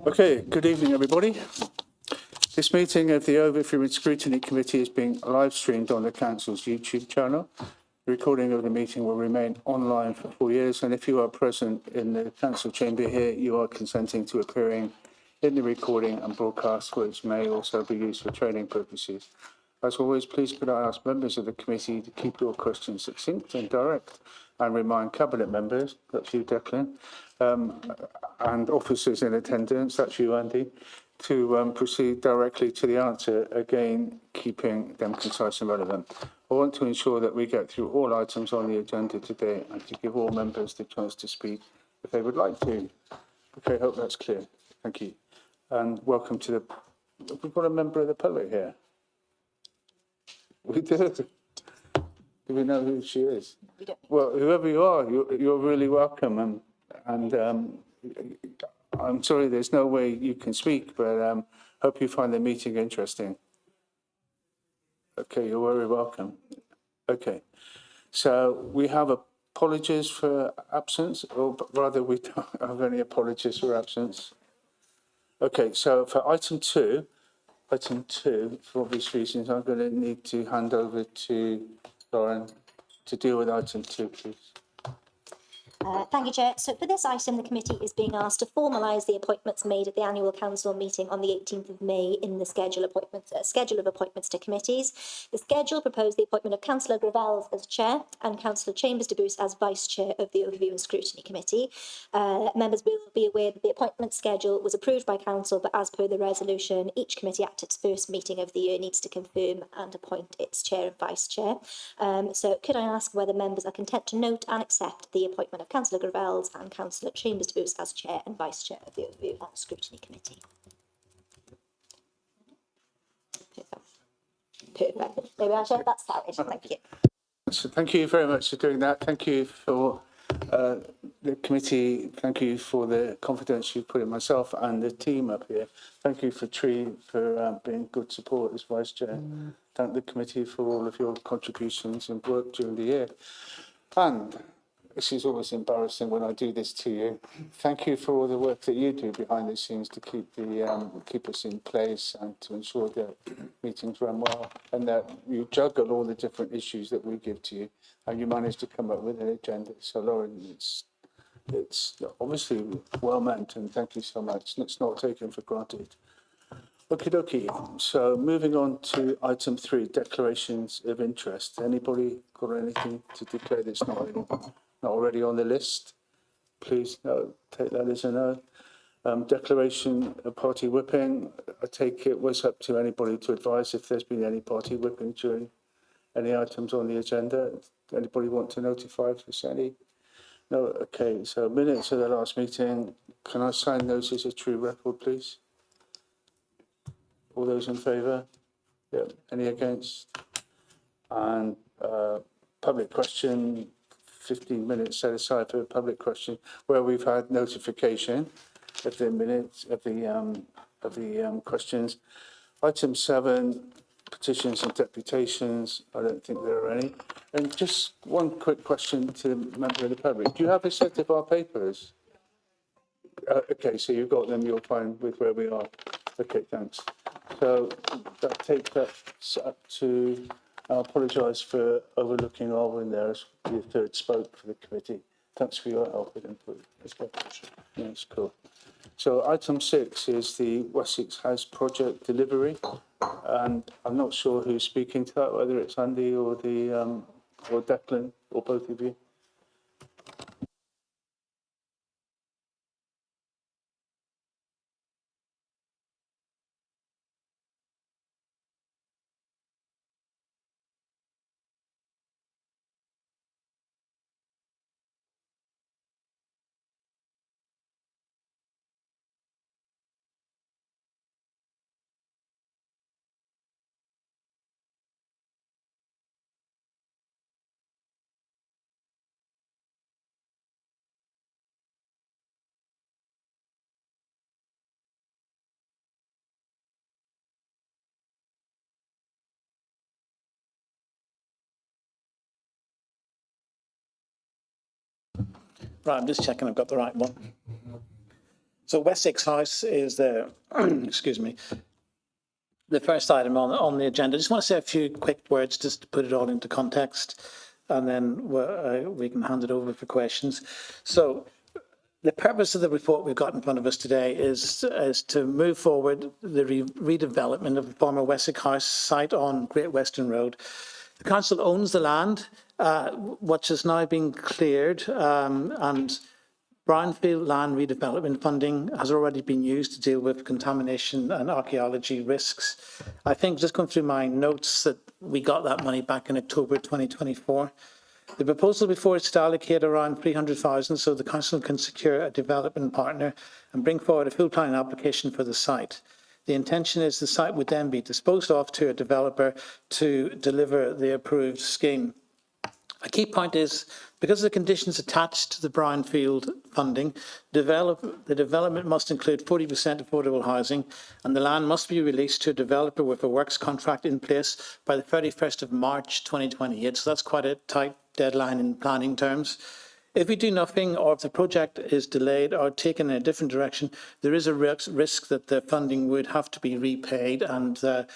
Okay, good evening, everybody. This meeting of the Overview and Scrutiny Committee is being live streamed on the Council's YouTube channel. The recording of the meeting will remain online for 4 years, and if you are present in the Council chamber here, you are consenting to appearing in the recording and broadcast, which may also be used for training purposes. As always, please could I ask members of the committee to keep your questions succinct and direct, and remind Cabinet members, that's you, Declan, and officers in attendance, that's you, Andy, to proceed directly to the answer, again, keeping them concise and relevant. I want to ensure that we get through all items on the agenda today and to give all members the chance to speak if they would like to. Okay, I hope that's clear. Thank you. And welcome to the... We've got a member of the public here. We did. Do we know who she is? We don't. Well, whoever you are, you're really welcome. And I'm sorry there's no way you can speak, but hope you find the meeting interesting. Okay, you're very welcome. Okay, so we have apologies for absence, or rather we don't have any apologies for absence. Okay, so for item two, for obvious reasons, I'm going to need to hand over to Lauren to deal with item 2, please. Thank you, Chair. So for this item, the committee is being asked to formalise the appointments made at the annual council meeting on the 18th of May in the schedule of appointments to committees. The schedule proposed the appointment of Councillor Gravels as chair and Councillor Chambers de Boos as vice chair of the Overview and Scrutiny Committee. Members will be aware that the appointment schedule was approved by council, but as per the resolution, each committee at its first meeting of the year needs to confirm and appoint its chair and vice chair. So could I ask whether members are content to note and accept the appointment of Councillor Gravels and Councillor Chambers de Boos as Chair and Vice Chair of the Overview and Scrutiny Committee? Perfect. There we are, Chair. That's carried. Thank you. So thank you very much for doing that. Thank you for the committee. Thank you for the confidence you put in myself and the team up here. Thank you for Tree for being good support as Vice Chair. Thank the committee for all of your contributions and work during the year. And this is always embarrassing when I do this to you. Thank you for all the work that you do behind the scenes to keep keep us in place and to ensure that meetings run well and that you juggle all the different issues that we give to you and you manage to come up with an agenda. So, Lauren, it's obviously well meant, and thank you so much. It's not taken for granted. Okie dokie. So moving on to item 3, declarations of interest. Anybody got anything to declare that's not already on the list? Please, no, take that as a no. Declaration of party whipping. I take it was up to anybody to advise if there's been any party whipping during any items on the agenda. Anybody want to notify if there's any? No, okay. So minutes of the last meeting. Can I sign those as a true record, please? All those in favour? Yeah. Any against? And public question, 15 minutes set aside for a public question, where we've had notification of the minutes of the questions. Item 7, petitions and deputations. I don't think there are any. And just one quick question to the member of the public. Do you have a set of our papers? Okay, so you've got them. You're fine with where we are. Okay, thanks. So that takes us up to, I apologise for overlooking Alwyn there as the third spoke for the committee. Thanks for your help with input. Yeah, that's cool. So item 6 is the Wessex House project delivery. And I'm not sure who's speaking to that, whether it's Andy or or Declan or both of you. Right, I'm just checking I've got the right one. So Wessex House is the, excuse me, the first item on the agenda. I just want to say a few quick words just to put it all into context, and then we can hand it over for questions. So the purpose of the report we've got in front of us today is to move forward the redevelopment of the former Wessex House site on Great Western Road. The council owns the land, which has now been cleared, and brownfield land redevelopment funding has already been used to deal with contamination and archaeology risks. I think, just going through my notes, that we got that money back in October 2024. The proposal before us to allocate around 300,000 so the council can secure a development partner and bring forward a full planning application for the site. The intention is the site would then be disposed of to a developer to deliver the approved scheme. A key point is, because of the conditions attached to the brownfield funding, the development must include 40% affordable housing, and the land must be released to a developer with a works contract in place by the 31st of March 2028. So that's quite a tight deadline in planning terms. If we do nothing, or if the project is delayed or taken in a different direction, there is a risk that the funding would have to be repaid, and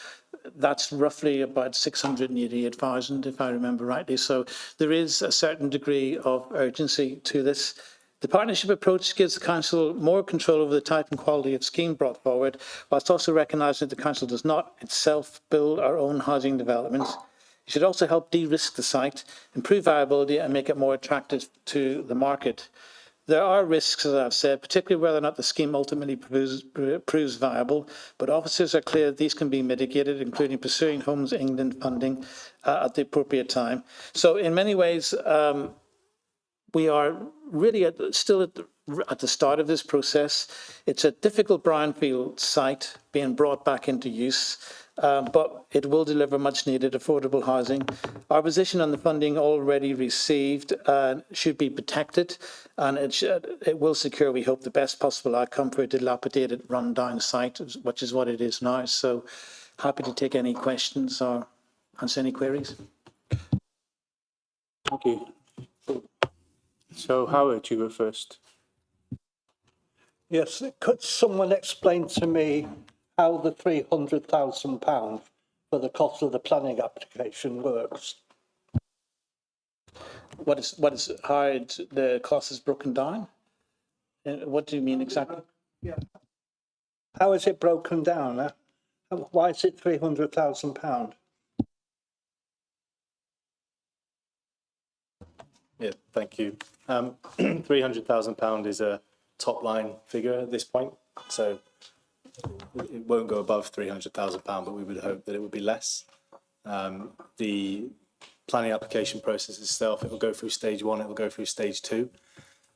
that's roughly about 688,000, if I remember rightly. So there is a certain degree of urgency to this. The partnership approach gives the council more control over the type and quality of scheme brought forward, whilst also recognising that the council does not itself build our own housing developments. It should also help de-risk the site, improve viability and make it more attractive to the market. There are risks, as I've said, particularly whether or not the scheme ultimately proves viable, but officers are clear that these can be mitigated, including pursuing Homes England funding at the appropriate time. So in many ways, we are really still at the start of this process. It's a difficult brownfield site being brought back into use, but it will deliver much needed affordable housing. Our position on the funding already received should be protected, and it will secure, we hope, the best possible outcome for a dilapidated, run-down site, which is what it is now. So happy to take any questions or answer any queries. Thank you. So Howard, you were first. Yes, could someone explain to me how the £300,000 for the cost of the planning application works? What is how the cost is broken down? What do you mean exactly? Yeah. How is it broken down? Why is it £300,000? Yeah, thank you. £300,000 is a top line figure at this point, so it won't go above £300,000, but we would hope that it would be less. The planning application process itself, it will go through stage 1, it will go through stage 2.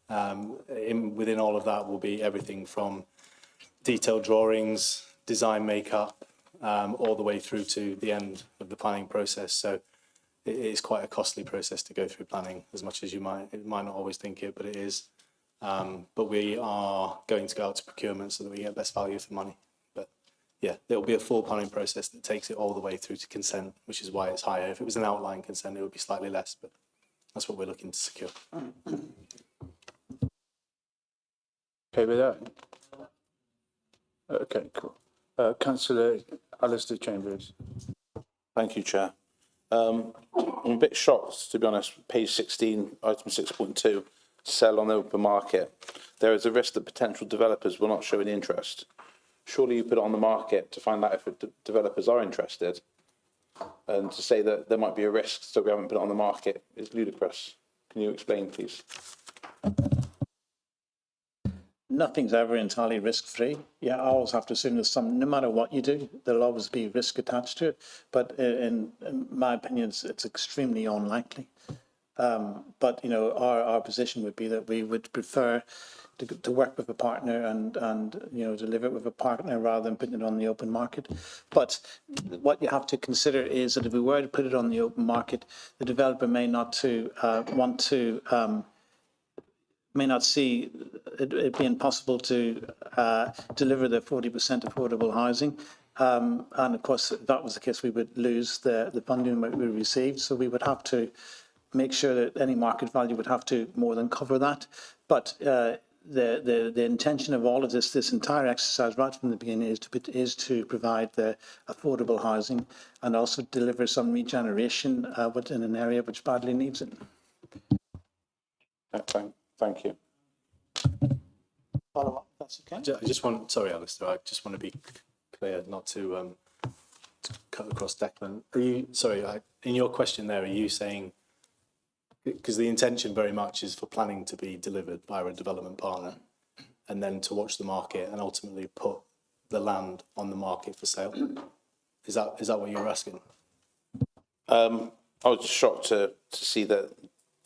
Within all of that will be everything from detailed drawings, design makeup, all the way through to the end of the planning process. So it is quite a costly process to go through planning, as much as you might not always think it, but it is. But we are going to go out to procurement so that we get best value for money. But yeah, there will be a full planning process that takes it all the way through to consent, which is why it's higher. If it was an outline consent, it would be slightly less, but that's what we're looking to secure. Okay with that? Okay, cool. Councillor Alistair Chambers. Thank you, Chair. I'm a bit shocked, to be honest. Page 16, item 6.2, sell on the open market. There is a risk that potential developers will not show any interest. Surely you put it on the market to find out if developers are interested. And to say that there might be a risk, so we haven't put it on the market, is ludicrous. Can you explain, please? Nothing's ever entirely risk-free. Yeah, I always have to assume there's some, no matter what you do, there'll always be risk attached to it. But in my opinion, it's extremely unlikely. But, you know, our position would be that we would prefer to work with a partner and you know, deliver it with a partner rather than putting it on the open market. But what you have to consider is that if we were to put it on the open market, the developer may not may not see it being possible to deliver the 40% affordable housing. And of course, if that was the case, we would lose the funding that we received. So we would have to make sure that any market value would have to more than cover that. But the intention of all of this entire exercise right from the beginning is to provide the affordable housing and also deliver some regeneration within an area which badly needs it. Thank you. Follow up, that's okay. I just want, sorry, Alistair, I just want to be clear, not to cut across Declan. Are you, sorry, in your question there, are you saying, because the intention very much is for planning to be delivered by a development partner and then to watch the market and ultimately put the land on the market for sale? Is that what you're asking? I was just shocked to see that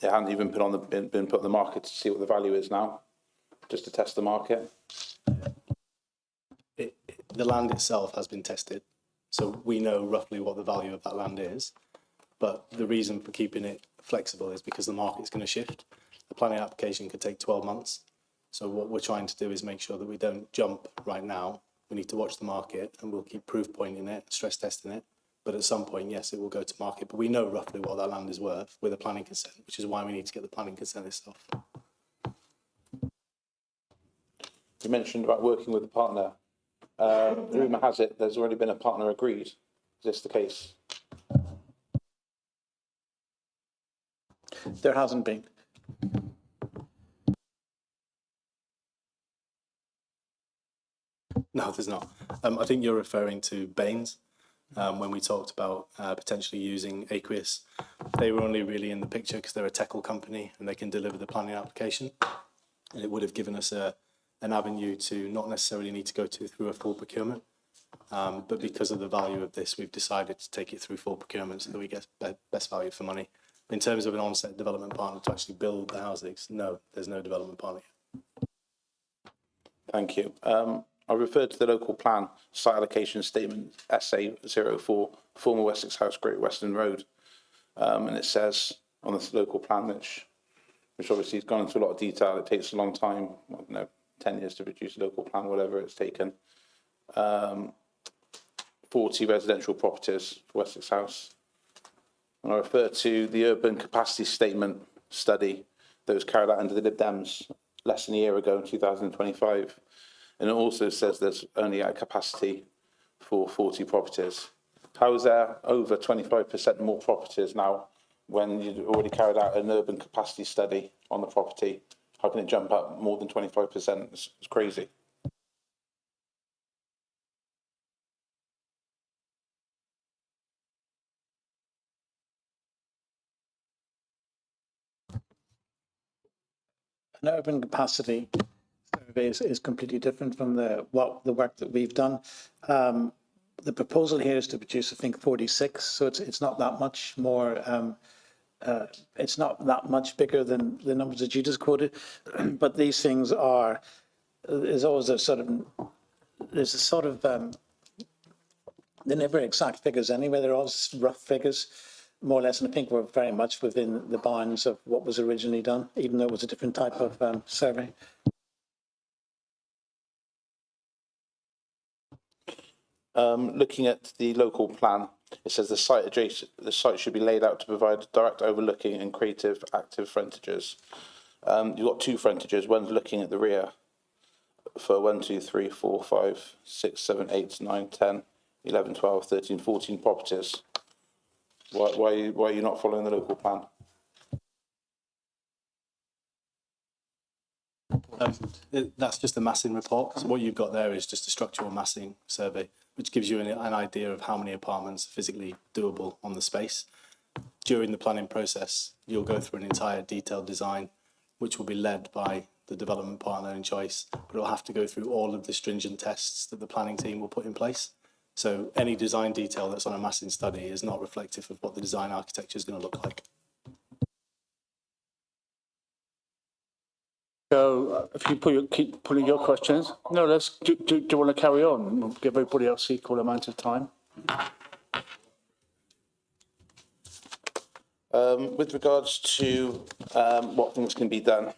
it hadn't even been put on the market to see what the value is now, just to test the market. The land itself has been tested, so we know roughly what the value of that land is. But the reason for keeping it flexible is because the market's going to shift. The planning application could take 12 months. So what we're trying to do is make sure that we don't jump right now. We need to watch the market and we'll keep proof pointing it, stress testing it. But at some point, yes, it will go to market. But we know roughly what that land is worth with a planning consent, which is why we need to get the planning consent itself. You mentioned about working with a partner. Rumour has it there's already been a partner agreed. Is this the case? There hasn't been. No, there's not. I think you're referring to Baines when we talked about potentially using Aqueous. They were only really in the picture because they're a technical company and they can deliver the planning application. And it would have given us an avenue to not necessarily need to go through a full procurement. But because of the value of this, we've decided to take it through full procurement so that we get best value for money. In terms of an on-set development partner to actually build the housings, no, there's no development partner yet. Thank you. I referred to the local plan site allocation statement SA04, former Wessex House, Great Western Road. And it says on this local plan, which obviously has gone into a lot of detail, it takes a long time, I don't know, 10 years to produce a local plan, whatever it's taken. 40 residential properties for Wessex House. And I refer to the urban capacity statement study that was carried out under the Lib Dems less than a year ago in 2025. And it also says there's only a capacity for 40 properties. How is there over 25% more properties now when you've already carried out an urban capacity study on the property? How can it jump up more than 25%? It's crazy. An urban capacity survey is completely different from the work that we've done. The proposal here is to produce, I think, 46, so it's not that much more. It's not that much bigger than the numbers that you just quoted, but these things are. There's always a sort of. They're never exact figures anyway. They're all rough figures, more or less, and I think we're very much within the bounds of what was originally done, even though it was a different type of survey. Looking at the local plan, it says the site should be laid out to provide direct overlooking and creative active frontages. You've got two frontages. One's looking at the rear for 1, 2, 3, 4, 5, 6, 7, 8, 9, 10, 11, 12, 13, 14 properties. Why are you not following the local plan? That's just a massing report. So what you've got there is just a structural massing survey, which gives you an idea of how many apartments are physically doable on the space. During the planning process, you'll go through an entire detailed design, which will be led by the development partner in choice, but it'll have to go through all of the stringent tests that the planning team will put in place. So any design detail that's on a massing study is not reflective of what the design architecture is going to look like. So if you keep putting your questions, no, do you want to carry on? We'll give everybody else equal amount of time. With regards to what things can be done,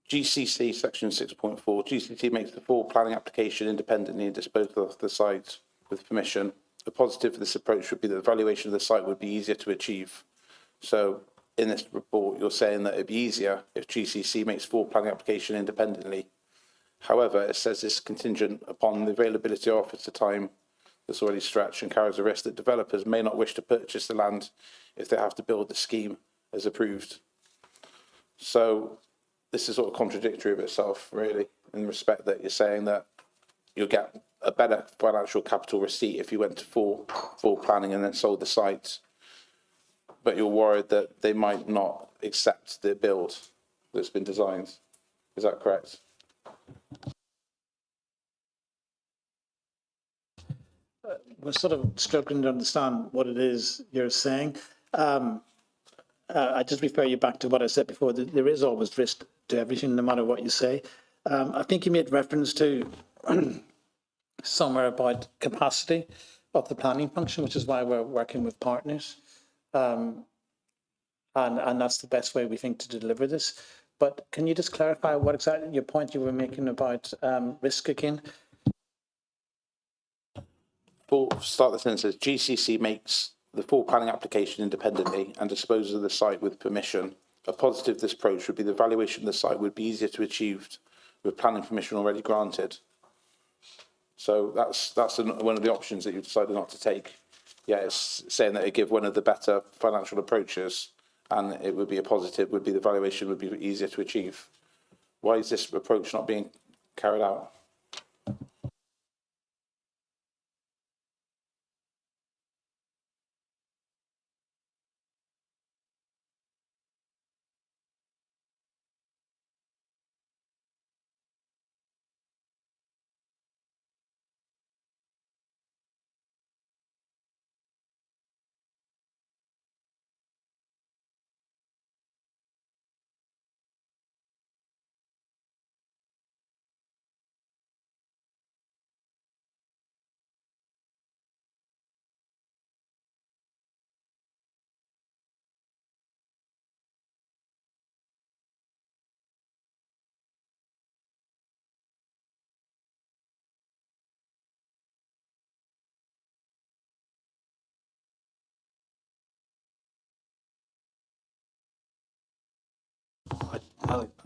GCC section 6.4, GCC makes the full planning application independently and disposes of the site with permission. A positive for this approach would be that the valuation of the site would be easier to achieve. So in this report, you're saying that it'd be easier if GCC makes full planning application independently. However, it says it's contingent upon the availability of officer time that's already stretched and carries the risk that developers may not wish to purchase the land if they have to build the scheme as approved. So this is sort of contradictory of itself, really, in respect that you're saying that you'll get a better financial capital receipt if you went to full planning and then sold the site. But you're worried that they might not accept the build that's been designed. Is that correct? We're sort of struggling to understand what it is you're saying. I just refer you back to what I said before, that there is always risk to everything, no matter what you say. I think you made reference to somewhere about capacity of the planning function, which is why we're working with partners. And that's the best way we think to deliver this. But can you just clarify what exactly your point you were making about risk again? Start the sentence. GCC makes the full planning application independently and disposes of the site with permission. A positive this approach would be the valuation of the site would be easier to achieve with planning permission already granted. So that's one of the options that you've decided not to take. Yeah, it's saying that it give one of the better financial approaches, and it would be a positive, would be the valuation would be easier to achieve. Why is this approach not being carried out?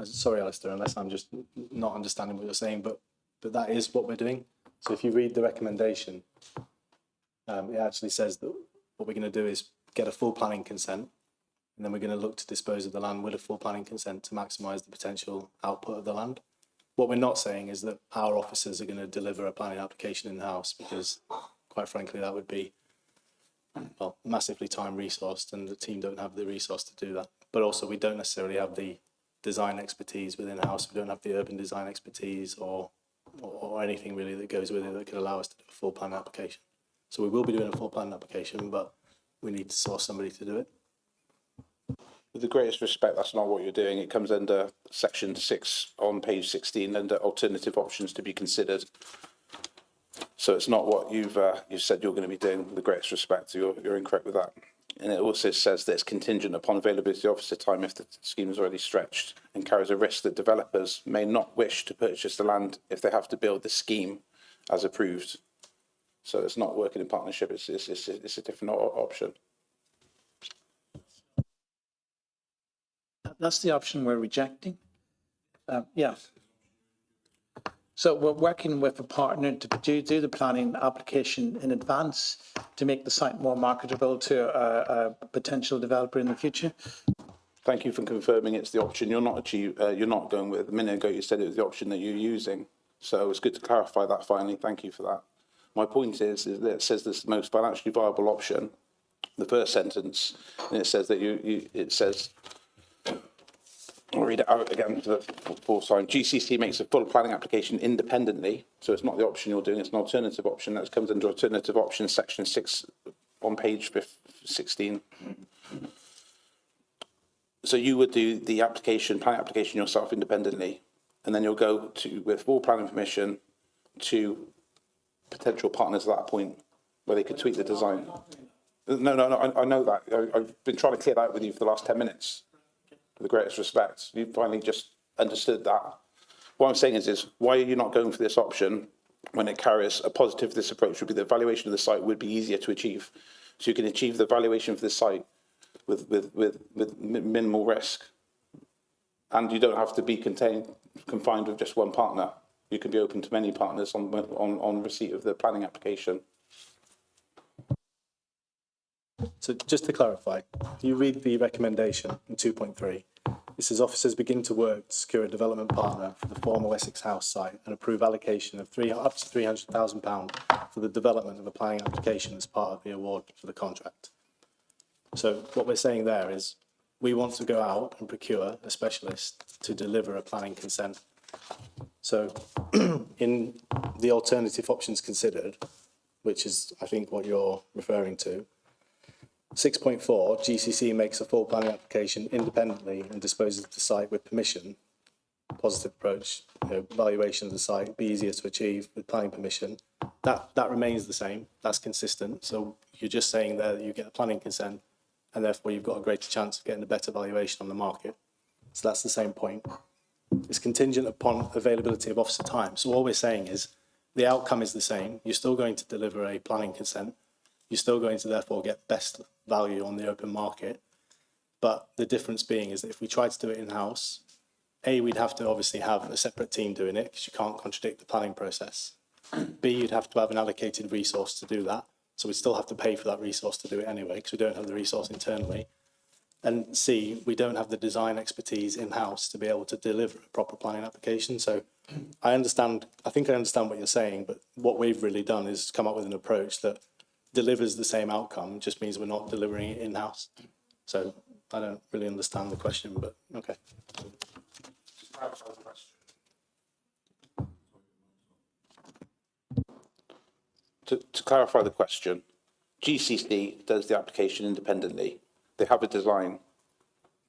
Sorry, Alistair, unless I'm just not understanding what you're saying, but that is what we're doing. So if you read the recommendation, it actually says that what we're going to do is get a full planning consent, and then we're going to look to dispose of the land with a full planning consent to maximise the potential output of the land. What we're not saying is that our officers are going to deliver a planning application in-house, because quite frankly, that would be, well, massively time-resourced, and the team don't have the resource to do that. But also, we don't necessarily have the design expertise within house. We don't have the urban design expertise or anything really that goes with it that could allow us to do a full plan application. So we will be doing a full plan application, but we need to source somebody to do it. With the greatest respect, that's not what you're doing. It comes under section 6 on page 16 under alternative options to be considered. So it's not what you've said you're going to be doing. With the greatest respect, you're incorrect with that. And it also says that it's contingent upon availability of officer time if the scheme is already stretched, and carries a risk that developers may not wish to purchase the land if they have to build the scheme as approved. So it's not working in partnership. It's a different option. That's the option we're rejecting. Yeah. So we're working with a partner to do the planning application in advance to make the site more marketable to a potential developer in the future. Thank you for confirming it's the option you're not going with. A minute ago you said it was the option that you're using. So it's good to clarify that finally. Thank you for that. My point is that it says this is the most financially viable option. The first sentence, and it says that it says, I'll read it out again for the fourth time. GCC makes a full planning application independently, so it's not the option you're doing, it's an alternative option. That comes under alternative options, section 6 on page 16. So you would do the planning application yourself independently, and then you'll go with full planning permission to potential partners at that point, where they could tweak the design. No, I know that. I've been trying to clear that out with you for the last 10 minutes. With the greatest respect, you finally just understood that. What I'm saying is why are you not going for this option when it carries a positive? This approach would be the valuation of the site would be easier to achieve. So you can achieve the valuation for the site with minimal risk. And you don't have to be confined with just one partner. You can be open to many partners on receipt of the planning application. So just to clarify, you read the recommendation in 2.3. It says officers begin to work to secure a development partner for the former Wessex House site and approve allocation of up to £300,000 for the development of a planning application as part of the award for the contract. So what we're saying there is we want to go out and procure a specialist to deliver a planning consent. So in the alternative options considered, which is I think what you're referring to, 6.4, GCC makes a full planning application independently and disposes of the site with permission. Positive approach, valuation of the site, be easier to achieve with planning permission. That remains the same, that's consistent. So you're just saying there that you get a planning consent and therefore you've got a greater chance of getting a better valuation on the market. So that's the same point. It's contingent upon availability of officer time. So all we're saying is the outcome is the same. You're still going to deliver a planning consent. You're still going to therefore get best value on the open market. But the difference being is that if we try to do it in-house, A, we'd have to obviously have a separate team doing it because you can't contradict the planning process. B, you'd have to have an allocated resource to do that. So we still have to pay for that resource to do it anyway because we don't have the resource internally. And C, we don't have the design expertise in-house to be able to deliver a proper planning application. So I think I understand what you're saying, but what we've really done is come up with an approach that delivers the same outcome, just means we're not delivering it in-house. So I don't really understand the question, but okay. To clarify the question, GCC does the application independently. They have a design.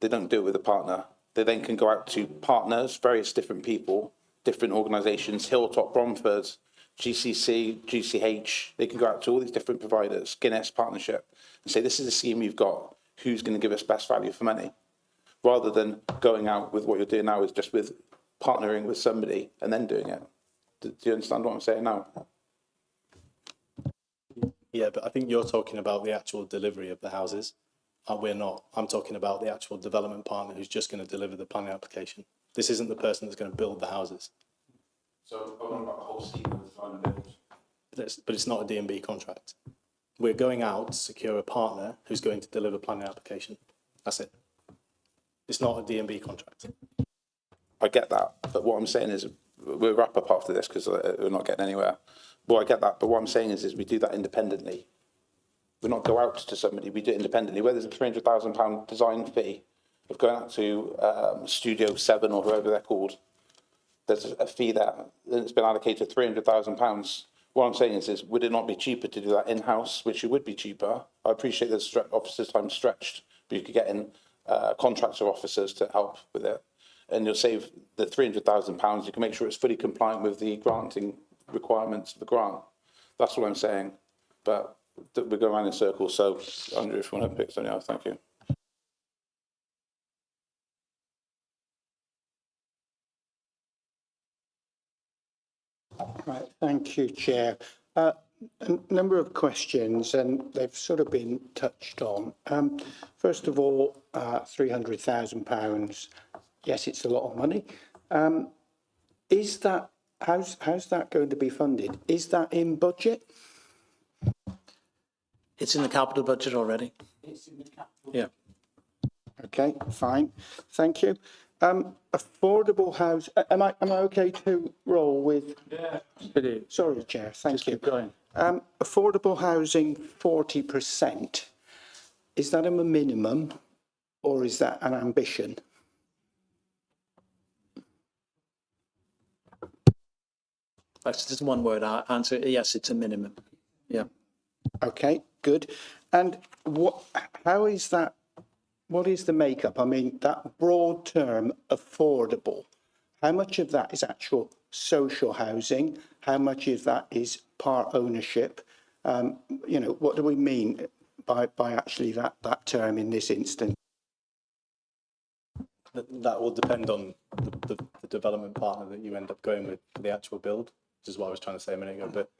They don't do it with a partner. They then can go out to partners, various different people, different organisations, Hilltop, Bromford, GCC, GCH. They can go out to all these different providers, Guinness Partnership, and say, this is a scheme you've got. Who's going to give us best value for money? Rather than going out with what you're doing now is just with partnering with somebody and then doing it. Do you understand what I'm saying now? Yeah, but I think you're talking about the actual delivery of the houses. We're not. I'm talking about the actual development partner who's just going to deliver the planning application. This isn't the person that's going to build the houses. So I'm on about the whole scheme of the final build. But it's not a D&B contract. We're going out to secure a partner who's going to deliver planning application. That's it. It's not a D&B contract. I get that, but what I'm saying is we'll wrap up after this because we're not getting anywhere. Well, I get that, but what I'm saying is we do that independently. We not go out to somebody, we do it independently. Where there's a £300,000 design fee of going out to Studio 7 or whoever they're called, there's a fee there that's been allocated £300,000. What I'm saying is would it not be cheaper to do that in-house, which it would be cheaper? I appreciate the officers' time stretched, but you could get in contractor officers to help with it. And you'll save the £300,000. You can make sure it's fully compliant with the granting requirements of the grant. That's what I'm saying. But we're going around in circles. So, Andrew, if you want to pick something else, thank you. Right, thank you, Chair. A number of questions, and they've sort of been touched on. First of all, £300,000. Yes, it's a lot of money. Is that how's that going to be funded? Is that in budget? It's in the capital budget already. Yeah. Okay, fine. Thank you. Affordable house. Am I okay to roll with? Yeah. Sorry, Chair. Thank you. Keep going. Affordable housing 40%. Is that a minimum, or is that an ambition? That's just one word answer. Yes, it's a minimum. Yeah. Okay, good. And how is that? What is the makeup? I mean, that broad term, affordable, how much of that is actual social housing? How much of that is part ownership? You know, what do we mean by actually that term in this instance? That will depend on the development partner that you end up going with for the actual build, which is what I was trying to say a minute ago. But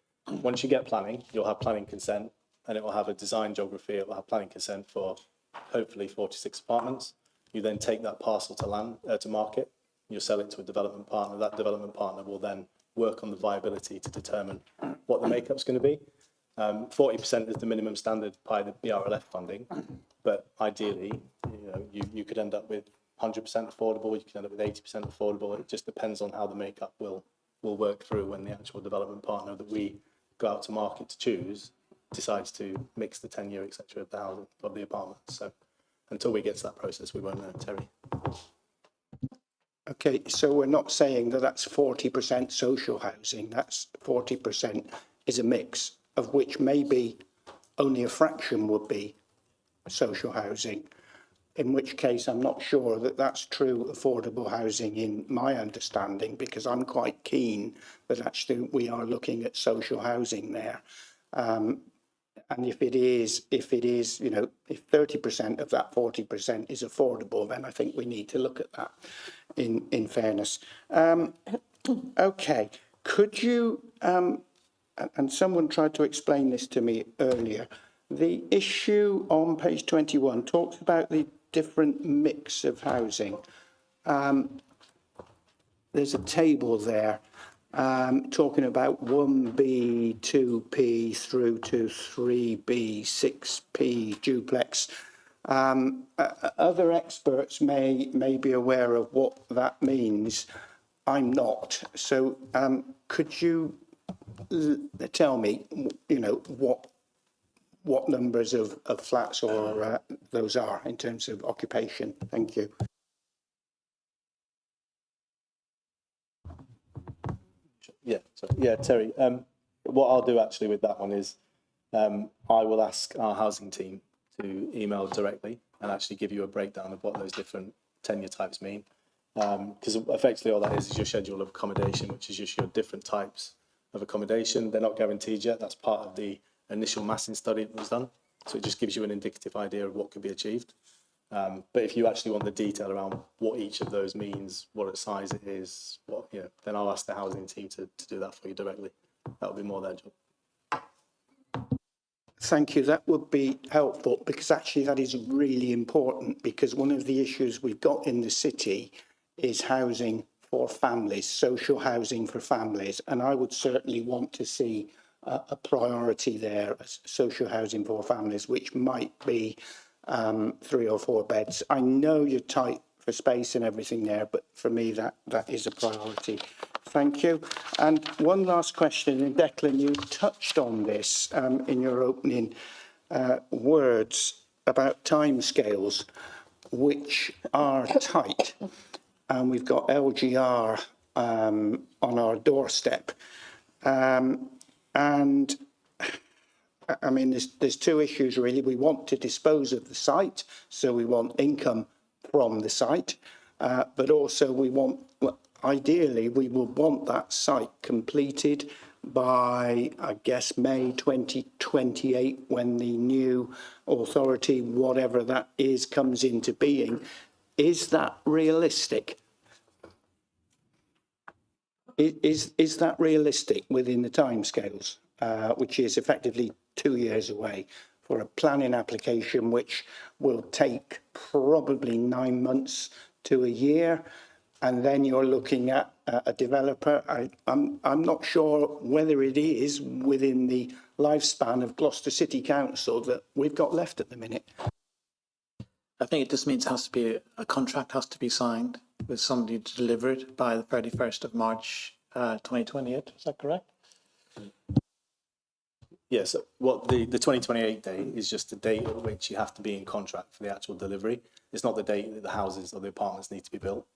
once you get planning, you'll have planning consent, and it will have a design geography. It will have planning consent for hopefully 46 apartments. You then take that parcel to land, to market, you'll sell it to a development partner. That development partner will then work on the viability to determine what the makeup's going to be. 40% is the minimum standard by the BRLF funding, but ideally, you could end up with 100% affordable, you could end up with 80% affordable. It just depends on how the makeup will work through when the actual development partner that we go out to market to choose decides to mix the tenure, etc., of the housing, of the apartments. So until we get to that process, we won't know, Terry. Okay, so we're not saying that that's 40% social housing, that's 40% is a mix, of which maybe only a fraction would be social housing, in which case I'm not sure that that's true affordable housing in my understanding, because I'm quite keen that actually we are looking at social housing there. And if it is, if 30% of that 40% is affordable, then I think we need to look at that in fairness. Okay, could you, and someone tried to explain this to me earlier, the issue on page 21 talks about the different mix of housing. There's a table there talking about 1B, 2P through to 3B, 6P duplex. Other experts may be aware of what that means. I'm not. So could you tell me, what numbers of flats or those are in terms of occupation? Thank you. Yeah, Terry. What I'll do actually with that one is I will ask our housing team to email directly and actually give you a breakdown of what those different tenure types mean. Because effectively all that is your schedule of accommodation, which is just your different types of accommodation. They're not guaranteed yet. That's part of the initial massing study that was done. So it just gives you an indicative idea of what could be achieved. But if you actually want the detail around what each of those means, what size it is, then I'll ask the housing team to do that for you directly. That would be more their job. Thank you. That would be helpful, because actually that is really important, because one of the issues we've got in the city is housing for families, social housing for families. And I would certainly want to see a priority there, social housing for families, which might be 3 or 4 beds. I know you're tight for space and everything there, but for me that is a priority. Thank you. And one last question, and Declan, you touched on this in your opening words about timescales, which are tight, and we've got LGR on our doorstep, and I mean, there's 2 issues really. We want to dispose of the site, so we want income from the site, but also we want, ideally, we would want that site completed by, I guess, May 2028, when the new authority, whatever that is, comes into being. Is that realistic? Is that realistic within the timescales, which is effectively 2 years away, for a planning application which will take probably 9 months to a year, and then you're looking at a developer? I'm not sure whether it is within the lifespan of Gloucester City Council that we've got left at the minute. I think it just means a contract has to be signed with somebody to deliver it by the 31st of March 2028. Is that correct? Yes, what the 2028 date is just the date at which you have to be in contract for the actual delivery. It's not the date that the houses or the apartments need to be built.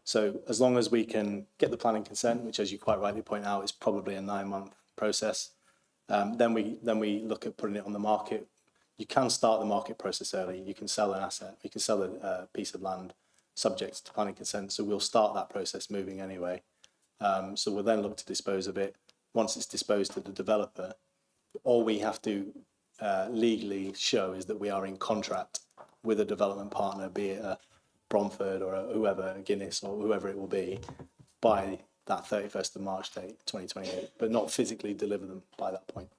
So as long as we can get the planning consent, which, as you quite rightly point out, is probably a 9-month process, then we look at putting it on the market. You can start the market process early. You can sell an asset. You can sell a piece of land subject to planning consent. So we'll start that process moving anyway. So we'll then look to dispose of it. Once it's disposed to the developer, all we have to legally show is that we are in contract with a development partner, be it a Bromford or whoever, a Guinness or whoever it will be, by that 31st of March date, 2028, but not physically deliver them by that point.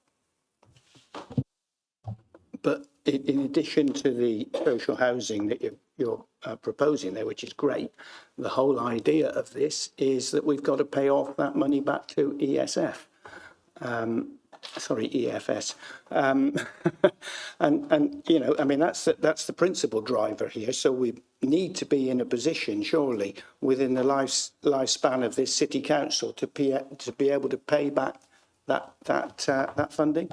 But in addition to the social housing that you're proposing there, which is great, the whole idea of this is that we've got to pay off that money back to ESF. EFS. And you know, I mean, that's the principal driver here. So we need to be in a position, surely, within the lifespan of this city council to be able to pay back that funding.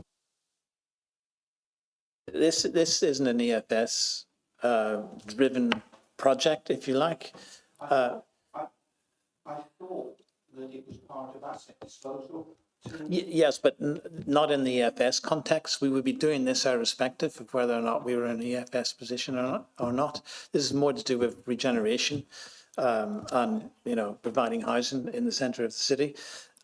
This isn't an EFS driven project, if you like. I thought that it was part of asset disposal. Yes, but not in the EFS context. We would be doing this irrespective of whether or not we were in an EFS position or not. This is more to do with regeneration and, you know, providing housing in the centre of the city.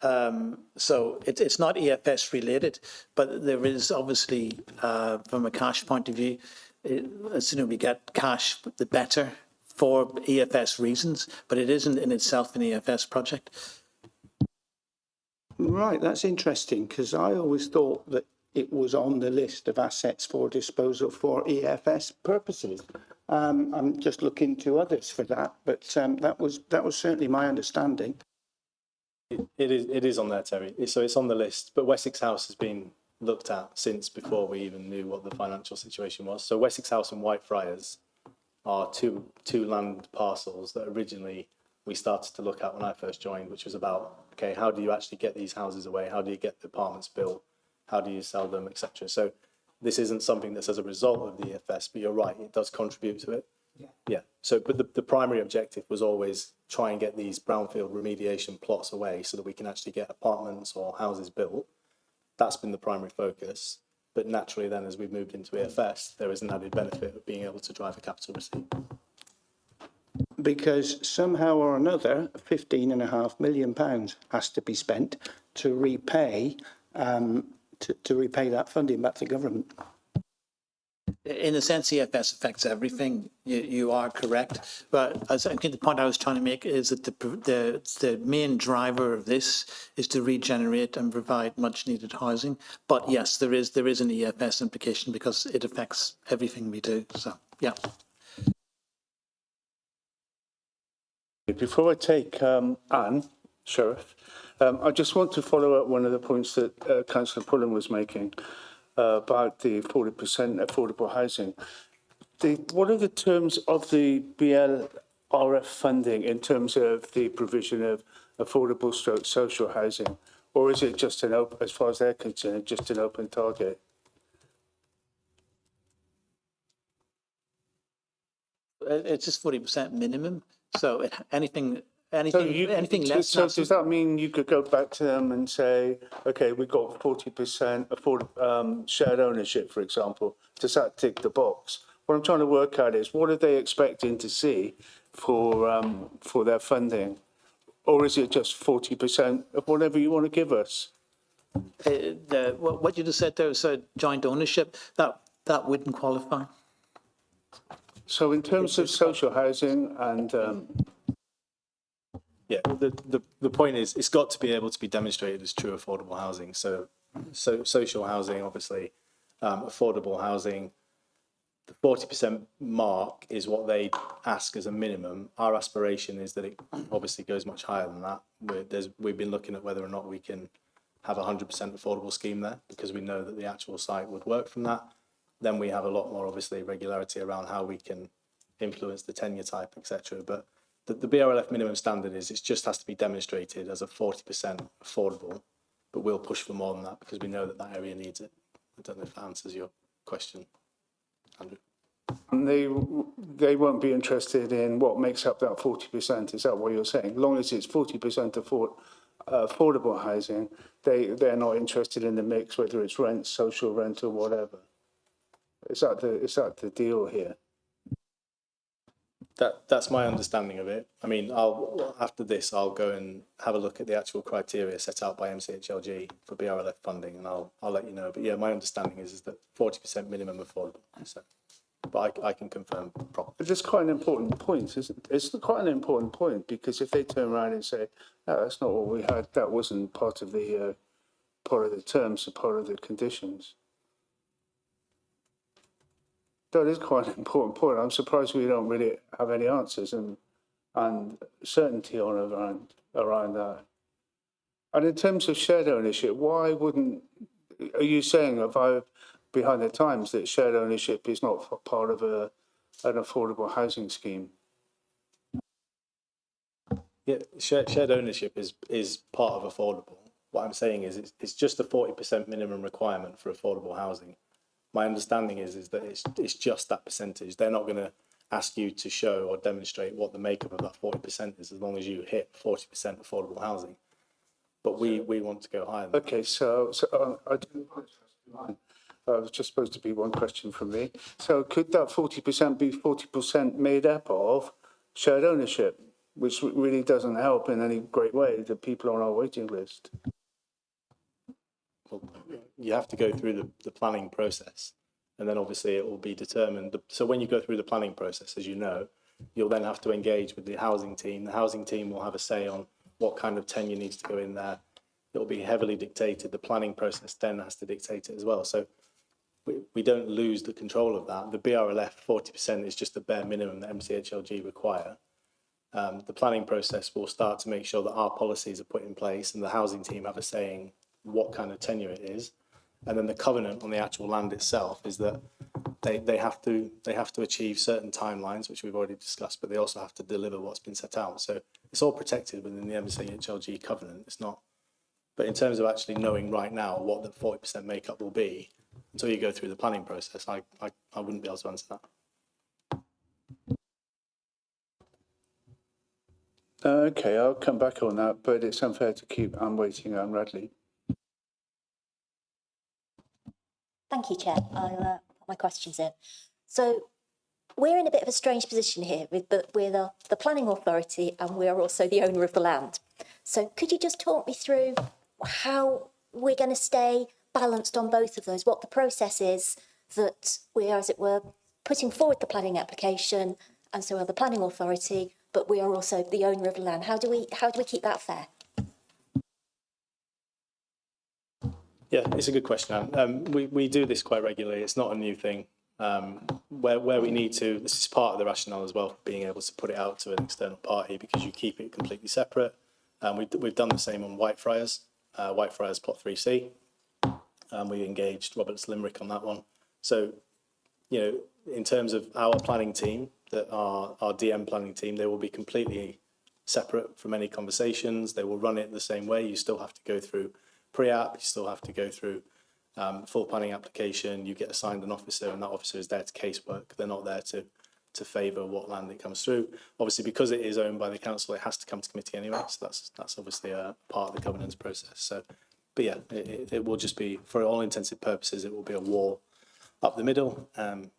So it's not EFS related, but there is obviously, from a cash point of view, as soon as we get cash, the better for EFS reasons, but it isn't in itself an EFS project. Right, that's interesting, because I always thought that it was on the list of assets for disposal for EFS purposes. I'm just looking to others for that, but that was certainly my understanding. It is on there, Terry. So it's on the list, but Wessex House has been looked at since before we even knew what the financial situation was. So Wessex House and Whitefriars are two land parcels that originally we started to look at when I first joined, which was about, okay, how do you actually get these houses away? How do you get the apartments built? How do you sell them, etc.? So this isn't something that's as a result of the EFS, but you're right, it does contribute to it. Yeah. So, but the primary objective was always try and get these brownfield remediation plots away so that we can actually get apartments or houses built. That's been the primary focus. But naturally then, as we've moved into EFS, there is an added benefit of being able to drive a capital receipt. Because somehow or another, £15.5 million has to be spent to repay to repay that funding back to government. In a sense, EFS affects everything. You are correct, but I think the point I was trying to make is that the main driver of this is to regenerate and provide much needed housing. But yes, there is an EFS implication because it affects everything we do. So yeah. Before I take Anne, Sheriff, I just want to follow up one of the points that Councillor Pullen was making about the 40% affordable housing. What are the terms of the BLRF funding in terms of the provision of affordable stroke social housing? Or is it just an open, as far as they're concerned, just an open target? It's just 40% minimum. So anything less. So does that mean you could go back to them and say, okay, we've got 40% shared ownership, for example? Does that tick the box? What I'm trying to work out is what are they expecting to see for their funding? Or is it just 40% of whatever you want to give us? What you just said there was joint ownership. That wouldn't qualify. So in terms of social housing and... Yeah, the point is it's got to be able to be demonstrated as true affordable housing. So social housing, obviously, affordable housing, the 40% mark is what they ask as a minimum. Our aspiration is that it obviously goes much higher than that. We've been looking at whether or not we can have a 100% affordable scheme there because we know that the actual site would work from that. Then we have a lot more, obviously, regularity around how we can influence the tenure type, etc. But the BRLF minimum standard is it just has to be demonstrated as a 40% affordable, but we'll push for more than that because we know that that area needs it. I don't know if that answers your question, Andrew. And they won't be interested in what makes up that 40%. Is that what you're saying? As long as it's 40% affordable housing, they're not interested in the mix, whether it's rent, social rent, or whatever. Is that the deal here? That's my understanding of it. I mean, after this, I'll go and have a look at the actual criteria set out by MCHLG for BRLF funding, and I'll let you know. But yeah, my understanding is that 40% minimum affordable. So, but I can confirm properly. It's quite an important point, isn't it? It's quite an important point because if they turn around and say, "No, that's not what we had. That wasn't part of the terms, or part of the conditions." That is quite an important point. I'm surprised we don't really have any answers and certainty on around that. And in terms of shared ownership, why wouldn't, are you saying, if I behind the times, that shared ownership is not part of an affordable housing scheme? Yeah, shared ownership is part of affordable. What I'm saying is it's just a 40% minimum requirement for affordable housing. My understanding is that it's just that percentage. They're not going to ask you to show or demonstrate what the makeup of that 40% is, as long as you hit 40% affordable housing. But we want to go higher than that. Okay, so I do apologise. It was just supposed to be one question from me. So could that 40% be 40% made up of shared ownership, which really doesn't help in any great way the people on our waiting list? Well, you have to go through the planning process, and then obviously it will be determined. So when you go through the planning process, as you know, you'll then have to engage with the housing team. The housing team will have a say on what kind of tenure needs to go in there. It will be heavily dictated. The planning process then has to dictate it as well. So we don't lose the control of that. The BRLF 40% is just the bare minimum that MCHLG require. The planning process will start to make sure that our policies are put in place, and the housing team have a say in what kind of tenure it is. And then the covenant on the actual land itself is that they have to achieve certain timelines, which we've already discussed, but they also have to deliver what's been set out. So it's all protected within the MCHLG covenant. It's not, but in terms of actually knowing right now what the 40% makeup will be, until you go through the planning process, I wouldn't be able to answer that. Okay, I'll come back on that, but it's unfair to keep waiting on Radley. Thank you, Chair. I'll put my questions in. So we're in a bit of a strange position here we're the planning authority and we're also the owner of the land. So could you just talk me through how we're going to stay balanced on both of those, what the process is that we are, as it were, putting forward the planning application, and so are the planning authority, but we are also the owner of the land. How do we keep that fair? Yeah, it's a good question. We do this quite regularly. It's not a new thing. Where we need to, this is part of the rationale as well, being able to put it out to an external party, because you keep it completely separate. We've done the same on Whitefriars Plot 3C. We engaged Roberts Limerick on that one. So, you know, in terms of our planning team, our DM planning team, they will be completely separate from any conversations. They will run it the same way. You still have to go through pre-app, you still have to go through full planning application. You get assigned an officer, and that officer is there to casework. They're not there to favour what land it comes through. Obviously, because it is owned by the council, it has to come to committee anyway. So that's obviously a part of the governance process. So, but yeah, it will just be, for all intensive purposes, it will be a wall up the middle, and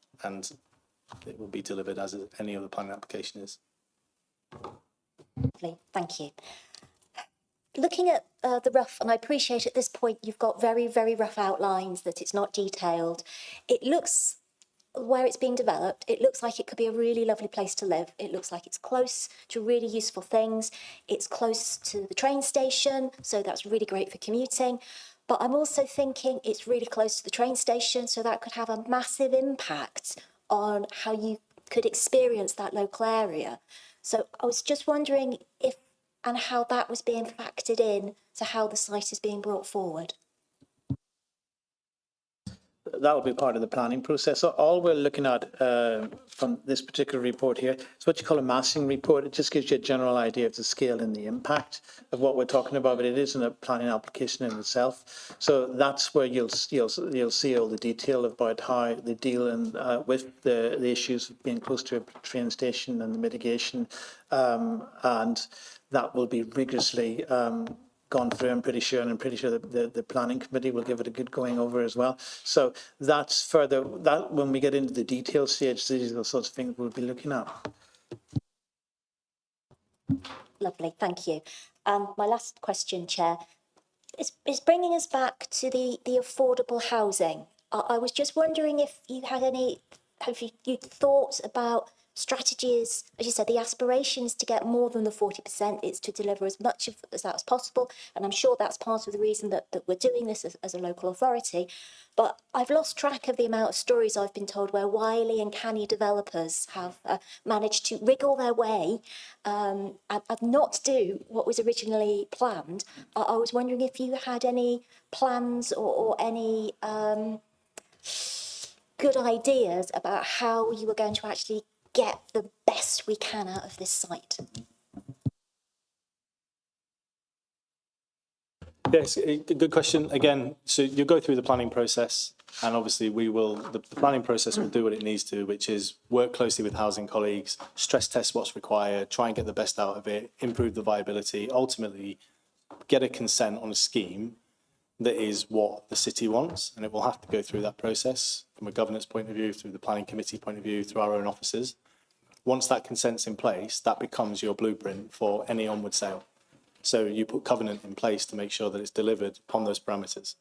it will be delivered as any other planning application is. Lovely, thank you. Looking at the rough, and I appreciate at this point you've got very, very rough outlines, that it's not detailed. It looks, where it's being developed, it looks like it could be a really lovely place to live. It looks like it's close to really useful things. It's close to the train station, so that's really great for commuting. But I'm also thinking it's really close to the train station, so that could have a massive impact on how you could experience that local area. So I was just wondering if and how that was being factored in to how the site is being brought forward. That will be part of the planning process. So all we're looking at from this particular report here is what you call a massing report. It just gives you a general idea of the scale and the impact of what we're talking about, but it isn't a planning application in itself. So that's where you'll see all the detail about how they deal with the issues of being close to a train station and the mitigation, and that will be rigorously gone through, I'm pretty sure, and I'm pretty sure that the planning committee will give it a good going over as well. So that's further, that when we get into the detail stage, these are the sorts of things we'll be looking at. Lovely, thank you. My last question, Chair, is bringing us back to the affordable housing. I was just wondering if you had any, have you thought about strategy is, as you said, the aspiration is to get more than the 40%. It's to deliver as much of as that as possible. And I'm sure that's part of the reason that we're doing this as a local authority. But I've lost track of the amount of stories I've been told where wily and canny developers have managed to wriggle their way and not do what was originally planned. I was wondering if you had any plans or any good ideas about how you were going to actually get the best we can out of this site. Yes, a good question. Again, so you go through the planning process, and obviously the planning process will do what it needs to, which is work closely with housing colleagues, stress test what's required, try and get the best out of it, improve the viability, ultimately get a consent on a scheme that is what the city wants, and it will have to go through that process from a governance point of view, through the planning committee point of view, through our own officers. Once that consent's in place, that becomes your blueprint for any onward sale. So you put covenant in place to make sure that it's delivered upon those parameters.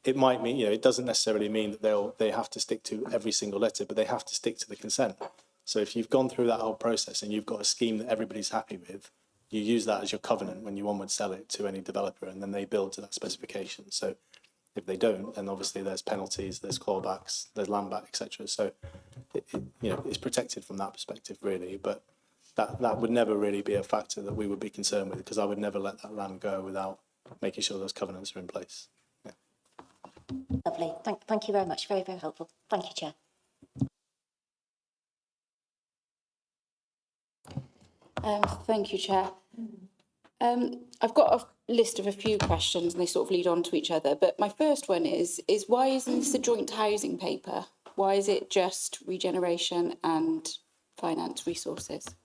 It might mean, it doesn't necessarily mean that they have to stick to every single letter, but they have to stick to the consent. So if you've gone through that whole process and you've got a scheme that everybody's happy with, you use that as your covenant when you onward sell it to any developer, and then they build to that specification. So if they don't, then obviously there's penalties, there's clawbacks, there's land back, etc. So it's protected from that perspective, really. But that would never really be a factor that we would be concerned with, because I would never let that land go without making sure those covenants are in place. Yeah. Lovely. Thank you very much. Very, very helpful. Thank you, Chair. Thank you, Chair. I've got a list of a few questions and they sort of lead on to each other. But my first one is why isn't this a joint housing paper? Why is it just regeneration and finance resources?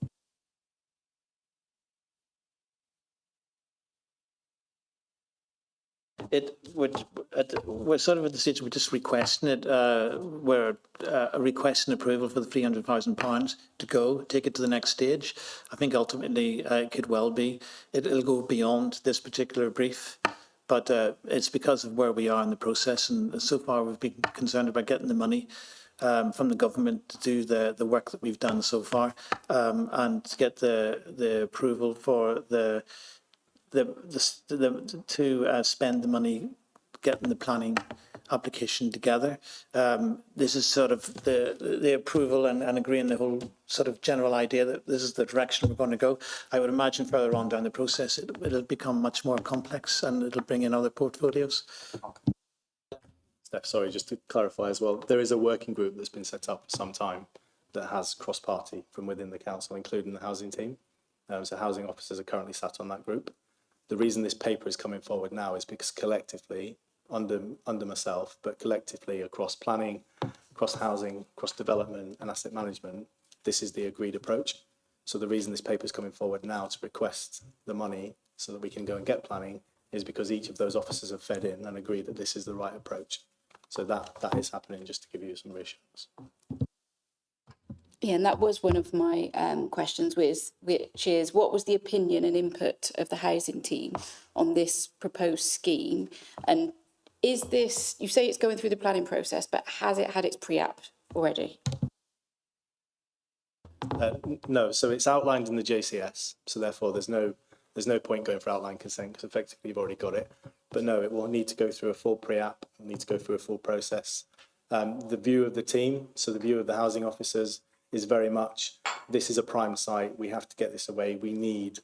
We're sort of at the stage we're just requesting it. We're requesting approval for the £300,000 to take it to the next stage. I think ultimately it could well be. It'll go beyond this particular brief, but it's because of where we are in the process. And so far we've been concerned about getting the money from the government to do the work that we've done so far, and to get the approval for to spend the money getting the planning application together. This is sort of the approval and agreeing the whole sort of general idea that this is the direction we're going to go. I would imagine further on down the process it'll become much more complex and it'll bring in other portfolios. Steph, sorry, just to clarify as well, there is a working group that's been set up for some time that has cross-party from within the council, including the housing team. So housing officers are currently sat on that group. The reason this paper is coming forward now is because collectively, under myself, but collectively across planning, across housing, across development and asset management, this is the agreed approach. So the reason this paper is coming forward now to request the money so that we can go and get planning is because each of those officers have fed in and agreed that this is the right approach. So that is happening, just to give you some reassurance. Yeah, and that was one of my questions, which is what was the opinion and input of the housing team on this proposed scheme? And is this, you say it's going through the planning process, but has it had its pre-app already? No, so it's outlined in the JCS, so therefore there's no point going for outline consent because effectively you've already got it. But no, it will need to go through a full pre-app, it'll need to go through a full process. The view of the team, so the view of the housing officers, is very much, this is a prime site, we have to get this away, we need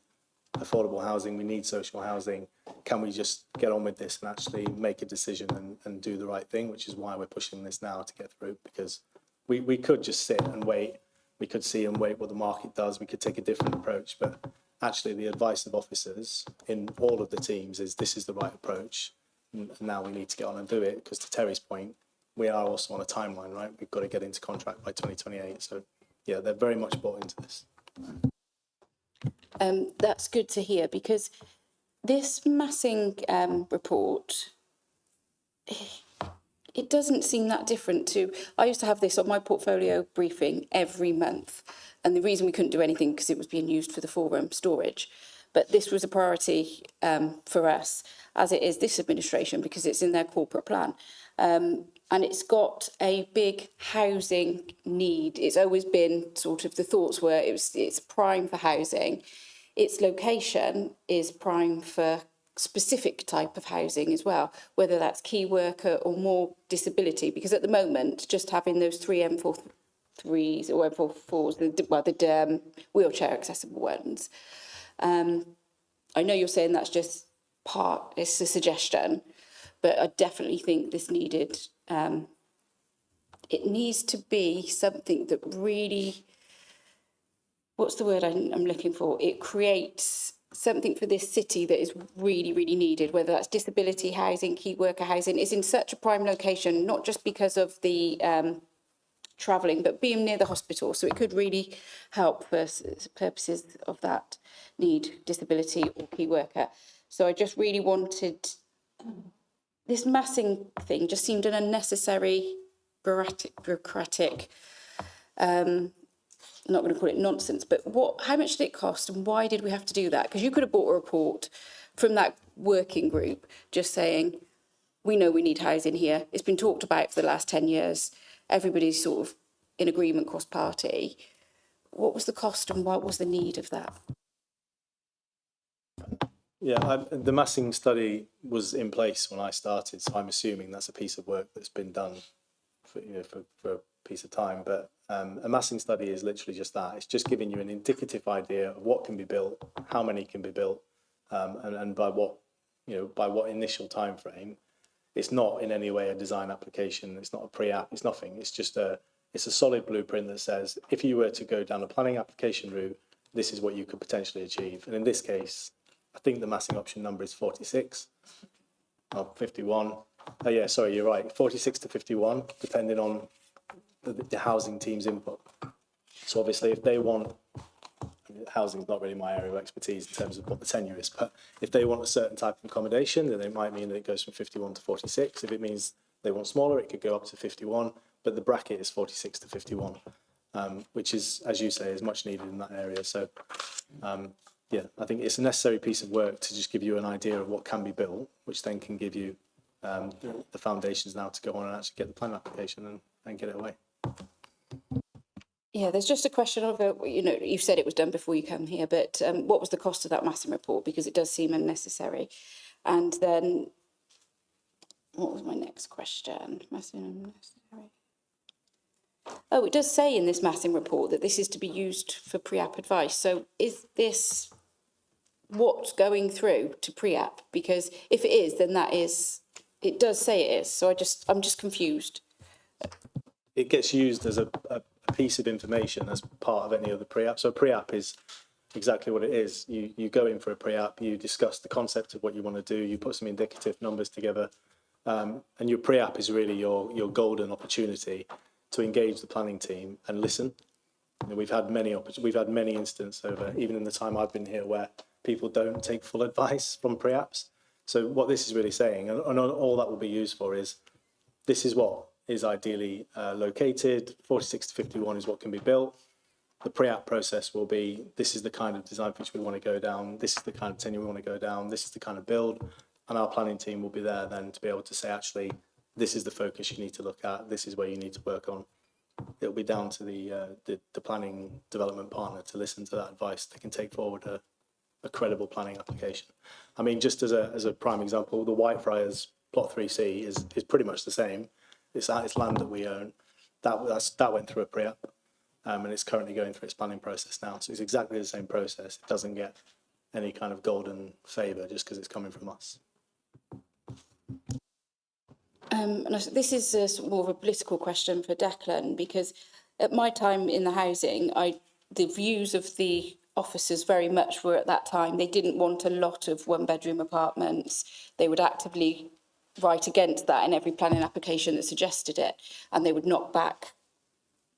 affordable housing, we need social housing, can we just get on with this and actually make a decision and do the right thing, which is why we're pushing this now to get through, because we could just sit and wait, we could see and wait what the market does, we could take a different approach, but actually the advice of officers in all of the teams is this is the right approach, and now we need to get on and do it, because to Terry's point, we are also on a timeline, right? We've got to get into contract by 2028, so yeah, they're very much bought into this. That's good to hear, because this massing report, it doesn't seem that different to, I used to have this on my portfolio briefing every month, and the reason we couldn't do anything because it was being used for the forum storage. But this was a priority for us, as it is this administration, because it's in their corporate plan. and it's got a big housing need. It's always been sort of, the thoughts were it's prime for housing. Its location is prime for specific type of housing as well, whether that's key worker or more disability, because at the moment, just having those 3 M43s or M44s, the wheelchair accessible ones, I know you're saying that's just part, it's a suggestion, but I definitely think this needed, it needs to be something that really, what's the word I'm looking for? It creates something for this city that is really, really needed, whether that's disability housing, key worker housing, is in such a prime location, not just because of the travelling, but being near the hospital. So it could really help for purposes of that need, disability or key worker. So I just really wanted, this massing thing just seemed an unnecessary bureaucratic I'm not going to call it nonsense, but how much did it cost and why did we have to do that? Because you could have bought a report from that working group just saying, we know we need housing here. It's been talked about for the last 10 years. Everybody's sort of in agreement cross-party. What was the cost and what was the need of that? Yeah, the massing study was in place when I started, so I'm assuming that's a piece of work that's been done for a piece of time. But a massing study is literally just that. It's just giving you an indicative idea of what can be built, how many can be built, and by what initial time frame. It's not in any way a design application. It's not a pre-app. It's nothing. It's just a solid blueprint that says if you were to go down a planning application route, this is what you could potentially achieve. And in this case, I think the massing option number is 46 or 51. Oh yeah, sorry, you're right. 46 to 51, depending on the housing team's input. So obviously, if they want, housing is not really my area of expertise in terms of what the tenure is, but if they want a certain type of accommodation, then it might mean that it goes from 51 to 46. If it means they want smaller, it could go up to 51, but the bracket is 46 to 51, which is, as you say, is much needed in that area. So, yeah, I think it's a necessary piece of work to just give you an idea of what can be built, which then can give you the foundations now to go on and actually get the plan application and get it away. Yeah, there's just a question of, you said it was done before you came here, but what was the cost of that massing report? Because it does seem unnecessary. And then, what was my next question? Massing unnecessary. Oh, it does say in this massing report that this is to be used for pre-app advice. So is this what's going through to pre-app? Because if it is, then it does say it is. So I'm just confused. It gets used as a piece of information as part of any other pre-app. So a pre-app is exactly what it is. You go in for a pre-app, you discuss the concept of what you want to do, you put some indicative numbers together, and your pre-app is really your golden opportunity to engage the planning team and listen. We've had many instances over, even in the time I've been here, where people don't take full advice from pre-apps. So what this is really saying, and all that will be used for, is this is what is ideally located. 46 to 51 is what can be built. The pre-app process will be, this is the kind of design feature we want to go down, this is the kind of tenure we want to go down, this is the kind of build, and our planning team will be there then to be able to say, actually, this is the focus you need to look at, this is where you need to work on. It'll be down to the planning development partner to listen to that advice. They can take forward a credible planning application. I mean, just as a prime example, the Whitefriars Plot 3C is pretty much the same. It's land that we own. That went through a pre-app, and it's currently going through its planning process now. So it's exactly the same process. It doesn't get any kind of golden favour just because it's coming from us. This is more of a political question for Declan, because at my time in the housing, the views of the officers very much were at that time, they didn't want a lot of one-bedroom apartments. They would actively write against that in every planning application that suggested it, and they would knock back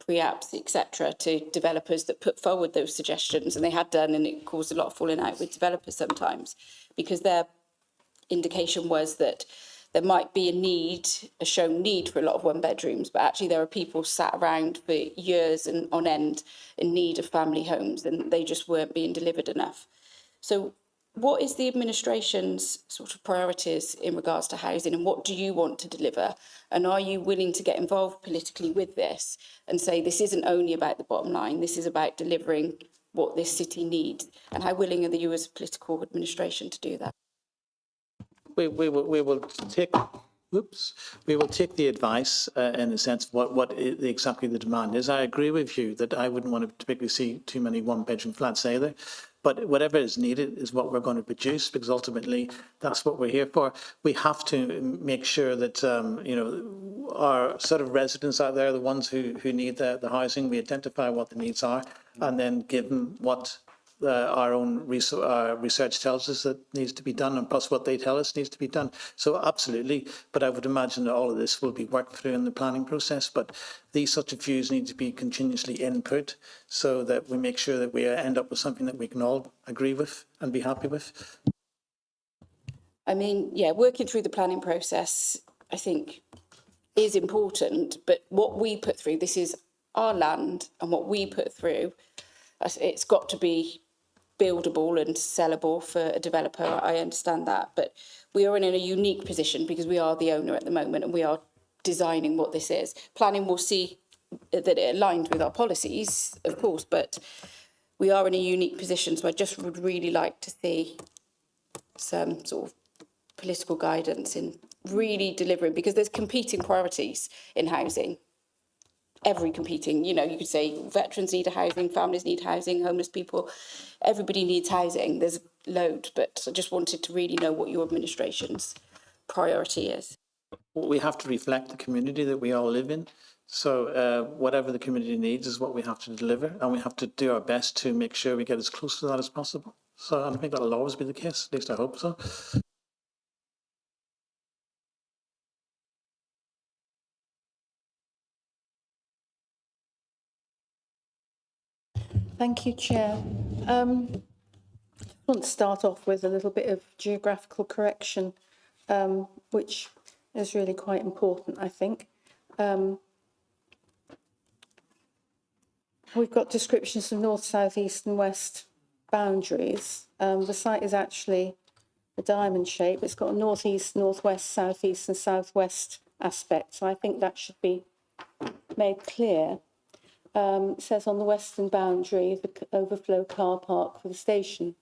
pre-apps, etc., to developers that put forward those suggestions, and they had done, and it caused a lot of falling out with developers sometimes, because their indication was that there might be a shown need for a lot of one bedrooms, but actually there are people sat around for years and on end in need of family homes, and they just weren't being delivered enough. So what is the administration's sort of priorities in regards to housing, and what do you want to deliver? And are you willing to get involved politically with this and say this isn't only about the bottom line, this is about delivering what this city needs? And how willing are you as a political administration to do that? We will take, we will take the advice in the sense of exactly the demand is. I agree with you that I wouldn't want to particularly see too many one-bedroom flats either. But whatever is needed is what we're going to produce, because ultimately that's what we're here for. We have to make sure that, you know, our sort of residents out there, the ones who need the housing, we identify what the needs are and then give them what our own research tells us that needs to be done, and plus what they tell us needs to be done. So absolutely, but I would imagine that all of this will be worked through in the planning process, but these sort of views need to be continuously input so that we make sure that we end up with something that we can all agree with and be happy with. I mean, yeah, working through the planning process, I think, is important, but what we put through, this is our land, and what we put through, it's got to be buildable and sellable for a developer. I understand that, but we are in a unique position because we are the owner at the moment and we are designing what this is. Planning will see that it aligned with our policies, of course, but we are in a unique position. So I just would really like to see some sort of political guidance in really delivering, because there's competing priorities in housing. Every competing, you know, you could say veterans need housing, families need housing, homeless people, everybody needs housing. There's a load, but I just wanted to really know what your administration's priority is. We have to reflect the community that we all live in. So whatever the community needs is what we have to deliver, and we have to do our best to make sure we get as close to that as possible. So I think that'll always be the case, at least I hope so. Thank you, Chair. I want to start off with a little bit of geographical correction, which is really quite important, I think. We've got descriptions of north, south, east and west boundaries. The site is actually a diamond shape. It's got a northeast, northwest, southeast and southwest aspect. So I think that should be made clear. It says on the western boundary, the overflow car park for the station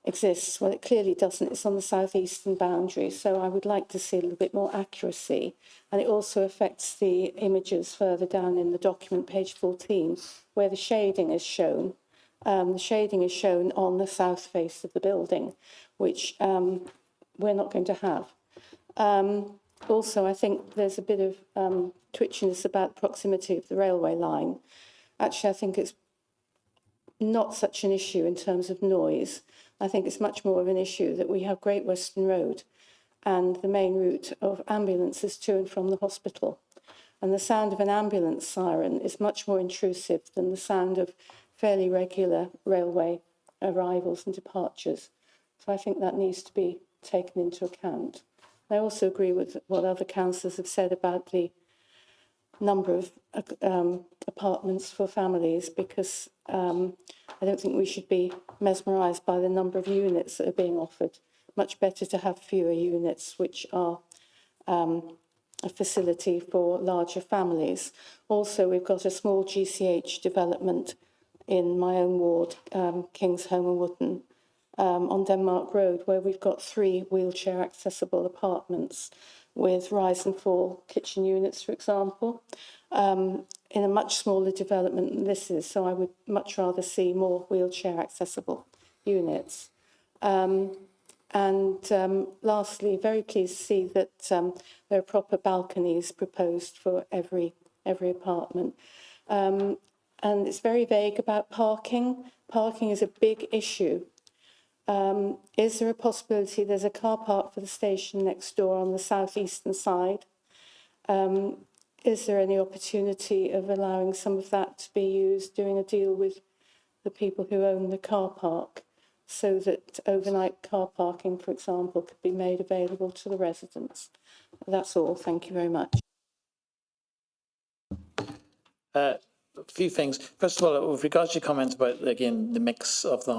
exists. Well, it clearly doesn't. It's on the southeastern boundary. So I would like to see a little bit more accuracy. And it also affects the images further down in the document, page 14, where the shading is shown. The shading is shown on the south face of the building, which we're not going to have. Also, I think there's a bit of twitchiness about the proximity of the railway line. Actually, I think it's not such an issue in terms of noise. I think it's much more of an issue that we have Great Western Road and the main route of ambulances to and from the hospital. And the sound of an ambulance siren is much more intrusive than the sound of fairly regular railway arrivals and departures. So I think that needs to be taken into account. I also agree with what other councillors have said about the number of apartments for families, because I don't think we should be mesmerised by the number of units that are being offered. Much better to have fewer units, which are a facility for larger families. Also, we've got a small GCH development in my own ward, King's Home and Wootton, on Denmark Road, where we've got 3 wheelchair accessible apartments with rise and fall kitchen units, for example, in a much smaller development than this is. So I would much rather see more wheelchair accessible units. Lastly, very pleased to see that there are proper balconies proposed for every apartment. And it's very vague about parking. Parking is a big issue. Is there a possibility there's a car park for the station next door on the southeastern side? Is there any opportunity of allowing some of that to be used, doing a deal with the people who own the car park, so that overnight car parking, for example, could be made available to the residents? That's all. Thank you very much. a few things. First of all, with regards to your comments about, again, the mix of the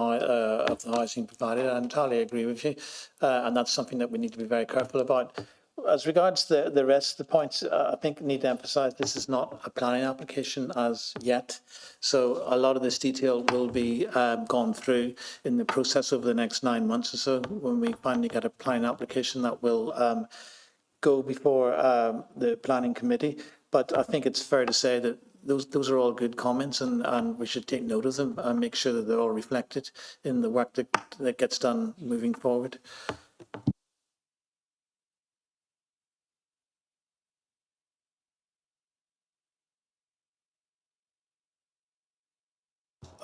housing provided, I entirely agree with you. And that's something that we need to be very careful about. As regards the rest of the points, I think I need to emphasise this is not a planning application as yet. So a lot of this detail will be gone through in the process over the next 9 months or so when we finally get a planning application that will go before the planning committee. But I think it's fair to say that those are all good comments, and we should take note of them and make sure that they're all reflected in the work that gets done moving forward.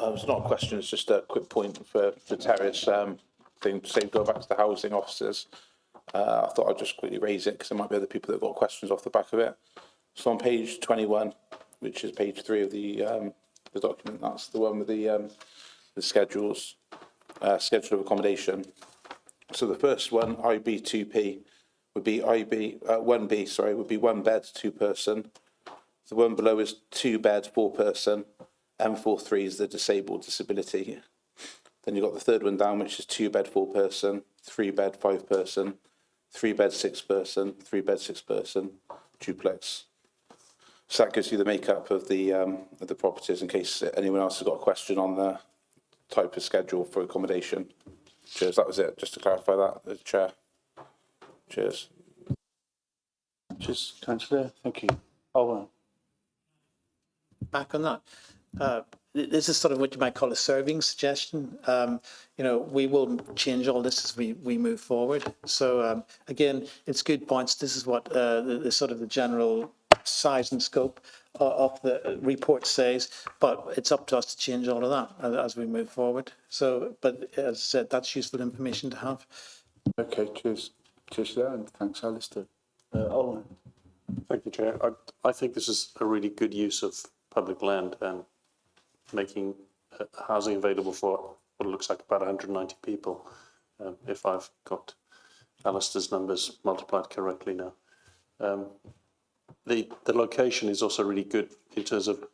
It's not a question, it's just a quick point for Terry's thing. Say, go back to the housing officers. I thought I'd just quickly raise it because there might be other people that have got questions off the back of it. So on page 21, which is page 3 of the document, that's the one with the schedules, schedule of accommodation. So the first one, IB2P, would be 1B, sorry, would be 1 bed, 2 person. The one below is 2 bed, 4 person. M43 is the disabled disability. Then you've got the third one down, which is 2 bed, 4 person, 3 bed, 5 person, 3 bed, 6 person, 3 bed, 6 person, duplex. So that gives you the makeup of the properties in case anyone else has got a question on the type of schedule for accommodation. Cheers, that was it, just to clarify that, the Chair. Cheers. Cheers, Councillor. Thank you. Owen. Back on that. This is sort of what you might call a serving suggestion. You know, we will change all this as we move forward. So again, it's good points. This is what the sort of the general size and scope of the report says, but it's up to us to change all of that as we move forward. So, but as I said, that's useful information to have. Okay, cheers. Cheers to that, and thanks, Alistair. Owen. Thank you, Chair. I think this is a really good use of public land and making housing available for what looks like about 190 people, if I've got Alistair's numbers multiplied correctly now. The location is also really good in terms of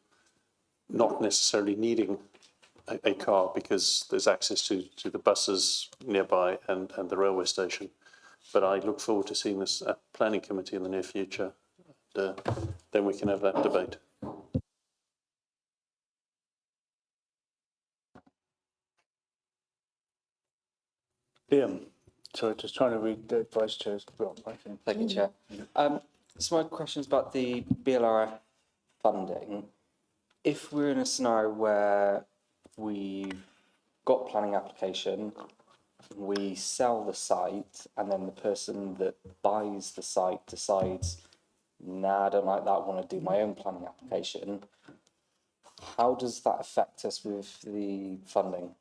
not necessarily needing a car because there's access to the buses nearby and the railway station. But I look forward to seeing this at Planning Committee in the near future. Then we can have that debate. Liam. Sorry, just trying to read the Vice Chair's writing. Thank you, Chair. So my question is about the BLRF funding. If we're in a scenario where we've got planning application, we sell the site, and then the person that buys the site decides, nah, I don't like that, I want to do my own planning application, how does that affect us with the funding?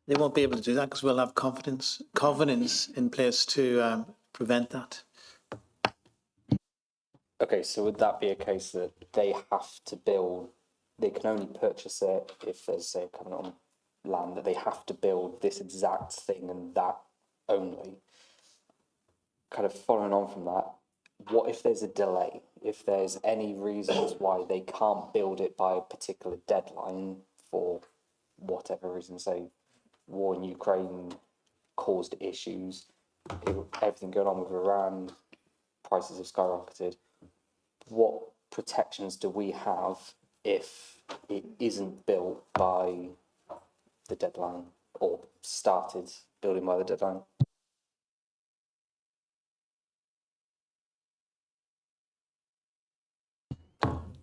They won't be able to do that because we'll have covenants in place to prevent that. Okay, so would that be a case that they have to build, they can only purchase it if there's, say, a covenant on land, that they have to build this exact thing and that only? Kind of following on from that, what if there's a delay? If there's any reasons why they can't build it by a particular deadline for whatever reason, say war in Ukraine caused issues, everything going on with Iran, prices have skyrocketed. What protections do we have if it isn't built by the deadline or started building by the deadline?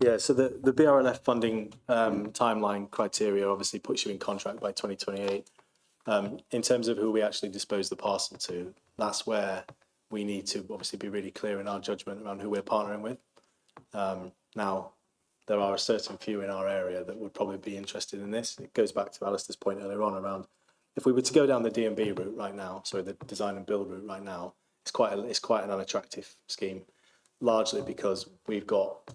Yeah, so the BRLF funding timeline criteria obviously puts you in contract by 2028. In terms of who we actually dispose the parcel to, that's where we need to obviously be really clear in our judgment around who we're partnering with. Now, there are a certain few in our area that would probably be interested in this. It goes back to Alistair's point earlier on around, if we were to go down the D&B route right now, sorry, the design and build route right now, it's quite an unattractive scheme, largely because we've got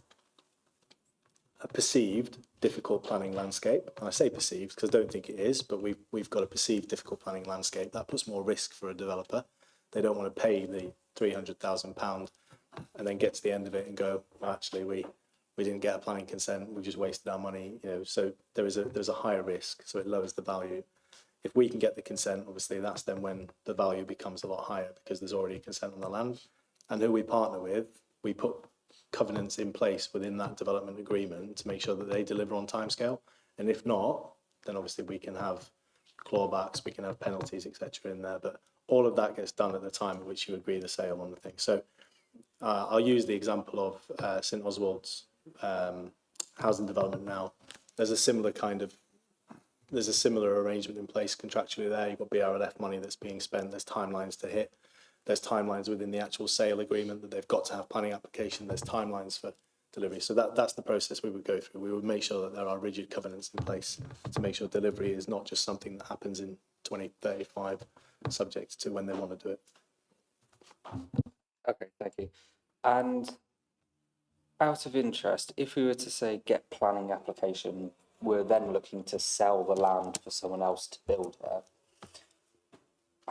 a perceived difficult planning landscape. And I say perceived because I don't think it is, but we've got a perceived difficult planning landscape. That puts more risk for a developer. They don't want to pay the £300,000 and then get to the end of it and go, well, actually, we didn't get a planning consent, we just wasted our money, you know, so there's a higher risk, so it lowers the value. If we can get the consent, obviously that's then when the value becomes a lot higher because there's already a consent on the land. And who we partner with, we put covenants in place within that development agreement to make sure that they deliver on timescale. And if not, then obviously we can have clawbacks, we can have penalties, etc. in there. But all of that gets done at the time at which you agree the sale on the thing. So I'll use the example of St Oswald's housing development now. There's a similar arrangement in place contractually there. You've got BRLF money that's being spent. There's timelines to hit. There's timelines within the actual sale agreement that they've got to have planning application. There's timelines for delivery. So that's the process we would go through. We would make sure that there are rigid covenants in place to make sure delivery is not just something that happens in 2035, subject to when they want to do it. Okay, thank you. And out of interest, if we were to say get planning application, we're then looking to sell the land for someone else to build it.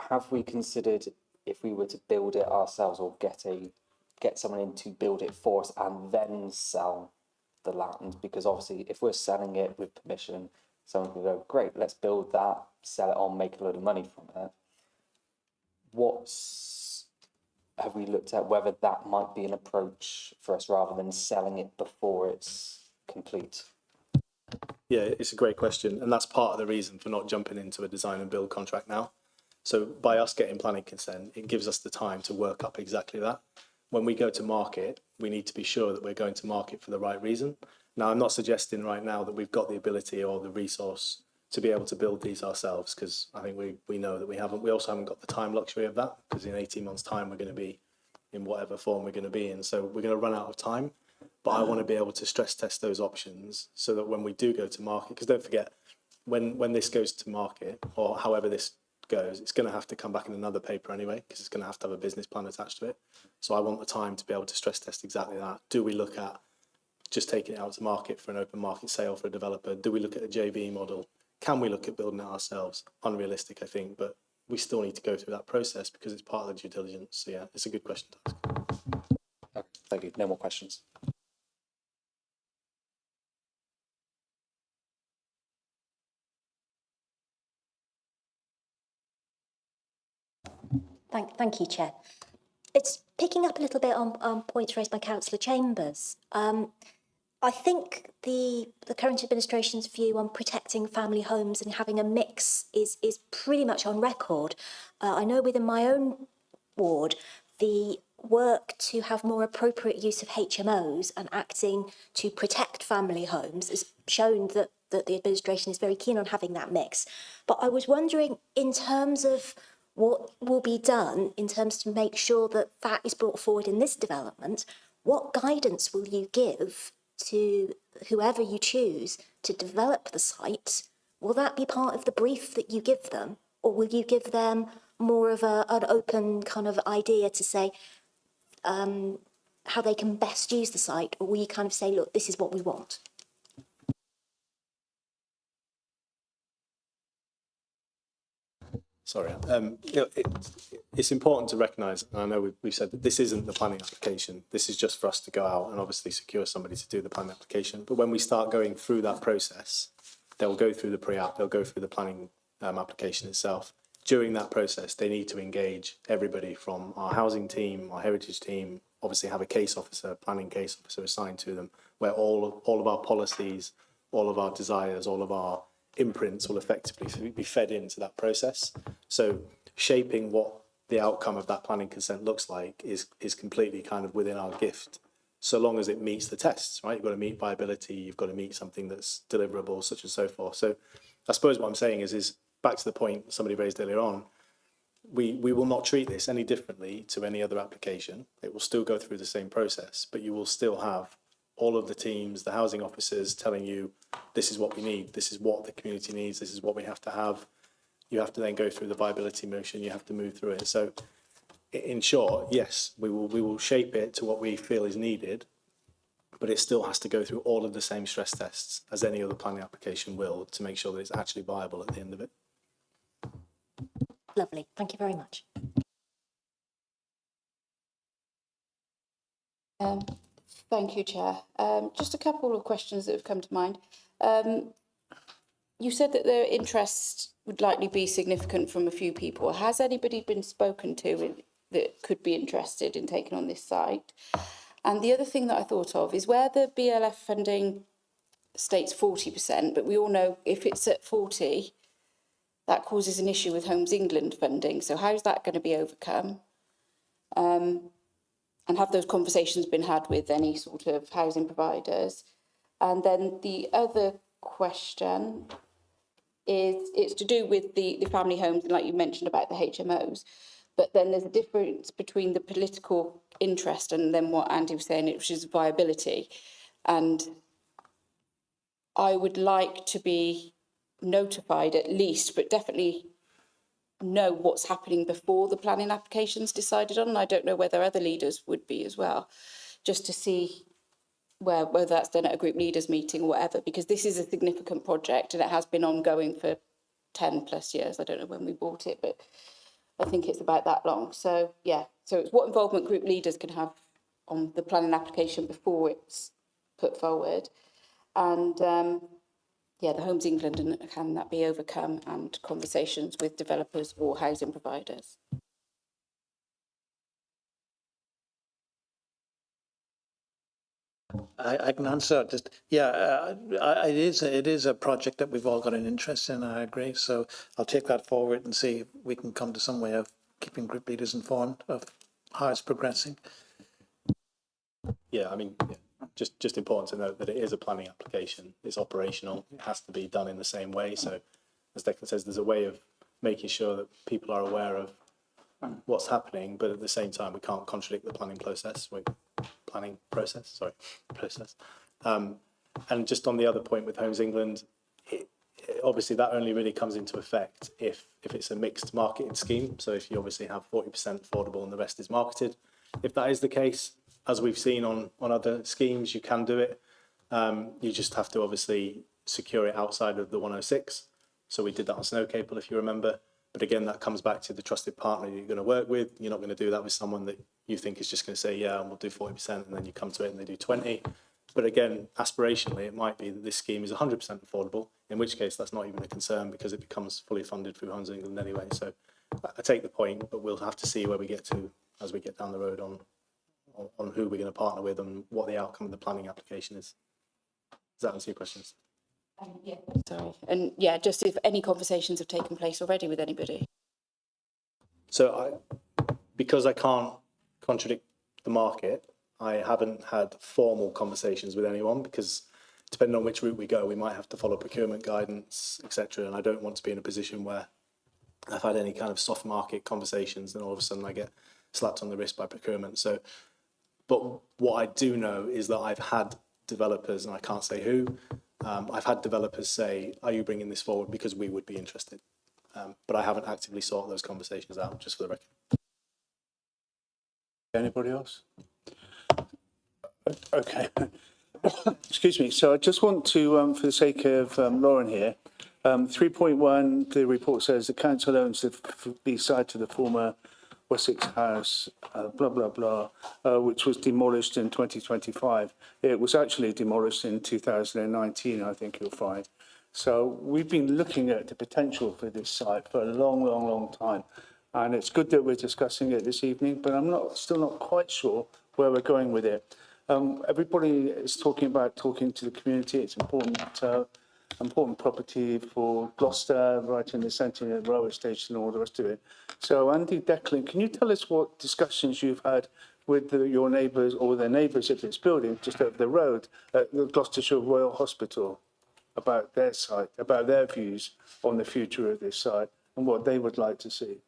Have we considered if we were to build it ourselves or get someone in to build it for us and then sell the land? Because obviously if we're selling it with permission, someone can go, great, let's build that, sell it on, make a load of money from it. Have we looked at whether that might be an approach for us rather than selling it before it's complete? Yeah, it's a great question. And that's part of the reason for not jumping into a design and build contract now. So by us getting planning consent, it gives us the time to work up exactly that. When we go to market, we need to be sure that we're going to market for the right reason. Now, I'm not suggesting right now that we've got the ability or the resource to be able to build these ourselves, because I think we know that we haven't. We also haven't got the time luxury of that, because in 18 months' time, we're going to be in whatever form we're going to be in. So we're going to run out of time. But I want to be able to stress test those options so that when we do go to market, because don't forget, when this goes to market, or however this goes, it's going to have to come back in another paper anyway, because it's going to have a business plan attached to it. So I want the time to be able to stress test exactly that. Do we look at just taking it out to market for an open market sale for a developer? Do we look at a JV model? Can we look at building it ourselves? Unrealistic, I think, but we still need to go through that process because it's part of the due diligence. So yeah, it's a good question to ask. Okay, thank you. No more questions. Thank you, Chair. It's picking up a little bit on points raised by Councillor Chambers. I think the current administration's view on protecting family homes and having a mix is pretty much on record. I know within my own ward, the work to have more appropriate use of HMOs and acting to protect family homes has shown that the administration is very keen on having that mix. But I was wondering, in terms of what will be done in terms to make sure that that is brought forward in this development, what guidance will you give to whoever you choose to develop the site? Will that be part of the brief that you give them, or will you give them more of an open kind of idea to say how they can best use the site, or will you kind of say, look, this is what we want? Sorry, it's important to recognise, and I know we've said that this isn't the planning application. This is just for us to go out and obviously secure somebody to do the planning application. But when we start going through that process, they'll go through the pre-app, they'll go through the planning application itself. During that process, they need to engage everybody from our housing team, our heritage team, obviously have a case officer, a planning case officer assigned to them, where all of our policies, all of our desires, all of our imprints will effectively be fed into that process. So shaping what the outcome of that planning consent looks like is completely kind of within our gift, so long as it meets the tests, right? You've got to meet viability, you've got to meet something that's deliverable, such and so forth. So I suppose what I'm saying is back to the point somebody raised earlier on, we will not treat this any differently to any other application. It will still go through the same process, but you will still have all of the teams, the housing officers telling you, this is what we need, this is what the community needs, this is what we have to have. You have to then go through the viability motion, you have to move through it. So in short, yes, we will shape it to what we feel is needed, but it still has to go through all of the same stress tests as any other planning application will to make sure that it's actually viable at the end of it. Lovely, thank you very much. Thank you, Chair. Just a couple of questions that have come to mind. You said that the interest would likely be significant from a few people. Has anybody been spoken to that could be interested in taking on this site? And the other thing that I thought of is where the BLF funding states 40%, but we all know if it's at 40, that causes an issue with Homes England funding. So how's that going to be overcome? And have those conversations been had with any sort of housing providers? And then the other question is, it's to do with the family homes, and like you mentioned about the HMOs, but then there's a difference between the political interest and then what Andy was saying, which is viability. And I would like to be notified at least, but definitely know what's happening before the planning application's decided on. And I don't know whether other leaders would be as well, just to see whether that's done at a group leaders meeting or whatever, because this is a significant project and it has been ongoing for 10 plus years. I don't know when we bought it, but I think it's about that long. So yeah, so it's what involvement group leaders can have on the planning application before it's put forward. And yeah, the Homes England, and can that be overcome, and conversations with developers or housing providers. I can answer just, it is a project that we've all got an interest in, I agree. So I'll take that forward and see if we can come to some way of keeping group leaders informed of how it's progressing. Yeah, I mean, just important to note that it is a planning application. It's operational. It has to be done in the same way. So as Declan says, there's a way of making sure that people are aware of what's happening, but at the same time, we can't contradict the planning process. And just on the other point with Homes England, obviously that only really comes into effect if it's a mixed marketed scheme. So if you obviously have 40% affordable and the rest is marketed, if that is the case, as we've seen on other schemes, you can do it. You just have to obviously secure it outside of the 106. So we did that on Snow Cable, if you remember. But again, that comes back to the trusted partner you're going to work with. You're not going to do that with someone that you think is just going to say, yeah, and we'll do 40%, and then you come to it and they do 20. But again, aspirationally, it might be that this scheme is 100% affordable, in which case that's not even a concern because it becomes fully funded through Homes England anyway. So I take the point, but we'll have to see where we get to as we get down the road on who we're going to partner with and what the outcome of the planning application is. Does that answer your questions? Yeah, sorry. And yeah, just if any conversations have taken place already with anybody. So because I can't contradict the market, I haven't had formal conversations with anyone because depending on which route we go, we might have to follow procurement guidance, etc. And I don't want to be in a position where I've had any kind of soft market conversations and all of a sudden I get slapped on the wrist by procurement. So, but what I do know is that I've had developers, and I can't say who, I've had developers say, are you bringing this forward because we would be interested? But I haven't actively sought those conversations out, just for the record. Anybody else? Okay. Excuse me. So I just want to, for the sake of Lauren here, 3.1, the report says the council owns the site of the former Wessex House, blah, blah, blah, which was demolished in 2025. It was actually demolished in 2019, I think you'll find. So we've been looking at the potential for this site for a long, long, long time. And it's good that we're discussing it this evening, but I'm still not quite sure where we're going with it. Everybody is talking to the community. It's important property for Gloucester, right in the centre of the railway station and all the rest of it. So Andy, Declan, can you tell us what discussions you've had with your neighbours or their neighbours at this building just over the road at the Gloucestershire Royal Hospital about their site, about their views on the future of this site and what they would like to see?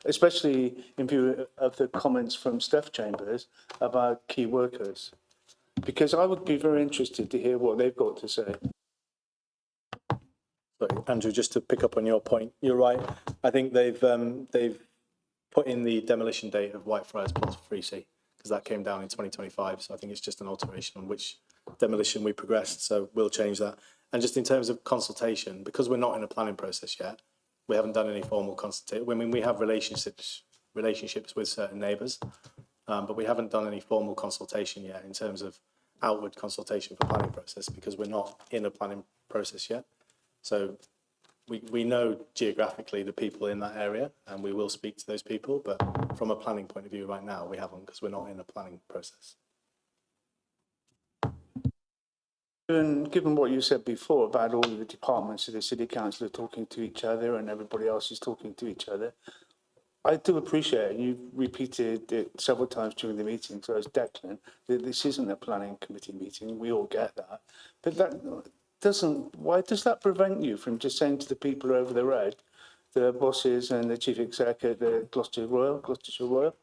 Especially in view of the comments from Steph Chambers about key workers. Because I would be very interested to hear what they've got to say. Sorry, Andrew, just to pick up on your point, you're right. I think they've put in the demolition date of Whitefriars Plot 3C because that came down in 2025. So I think it's just an alteration on which demolition we progressed. So we'll change that. And just in terms of consultation, because we're not in a planning process yet, we haven't done any formal consultation. I mean, we have relationships with certain neighbours, But we haven't done any formal consultation yet in terms of outward consultation for planning process because we're not in a planning process yet. So we know geographically the people in that area and we will speak to those people, but from a planning point of view right now, we haven't because we're not in a planning process. Given what you said before about all of the departments of the City Council are talking to each other and everybody else is talking to each other, I do appreciate, and you've repeated it several times during the meeting, so as Declan, that this isn't a planning committee meeting, we all get that. But that doesn't, why does that prevent you from just saying to the people over the road, the bosses and the chief executive, the Gloucestershire Royal,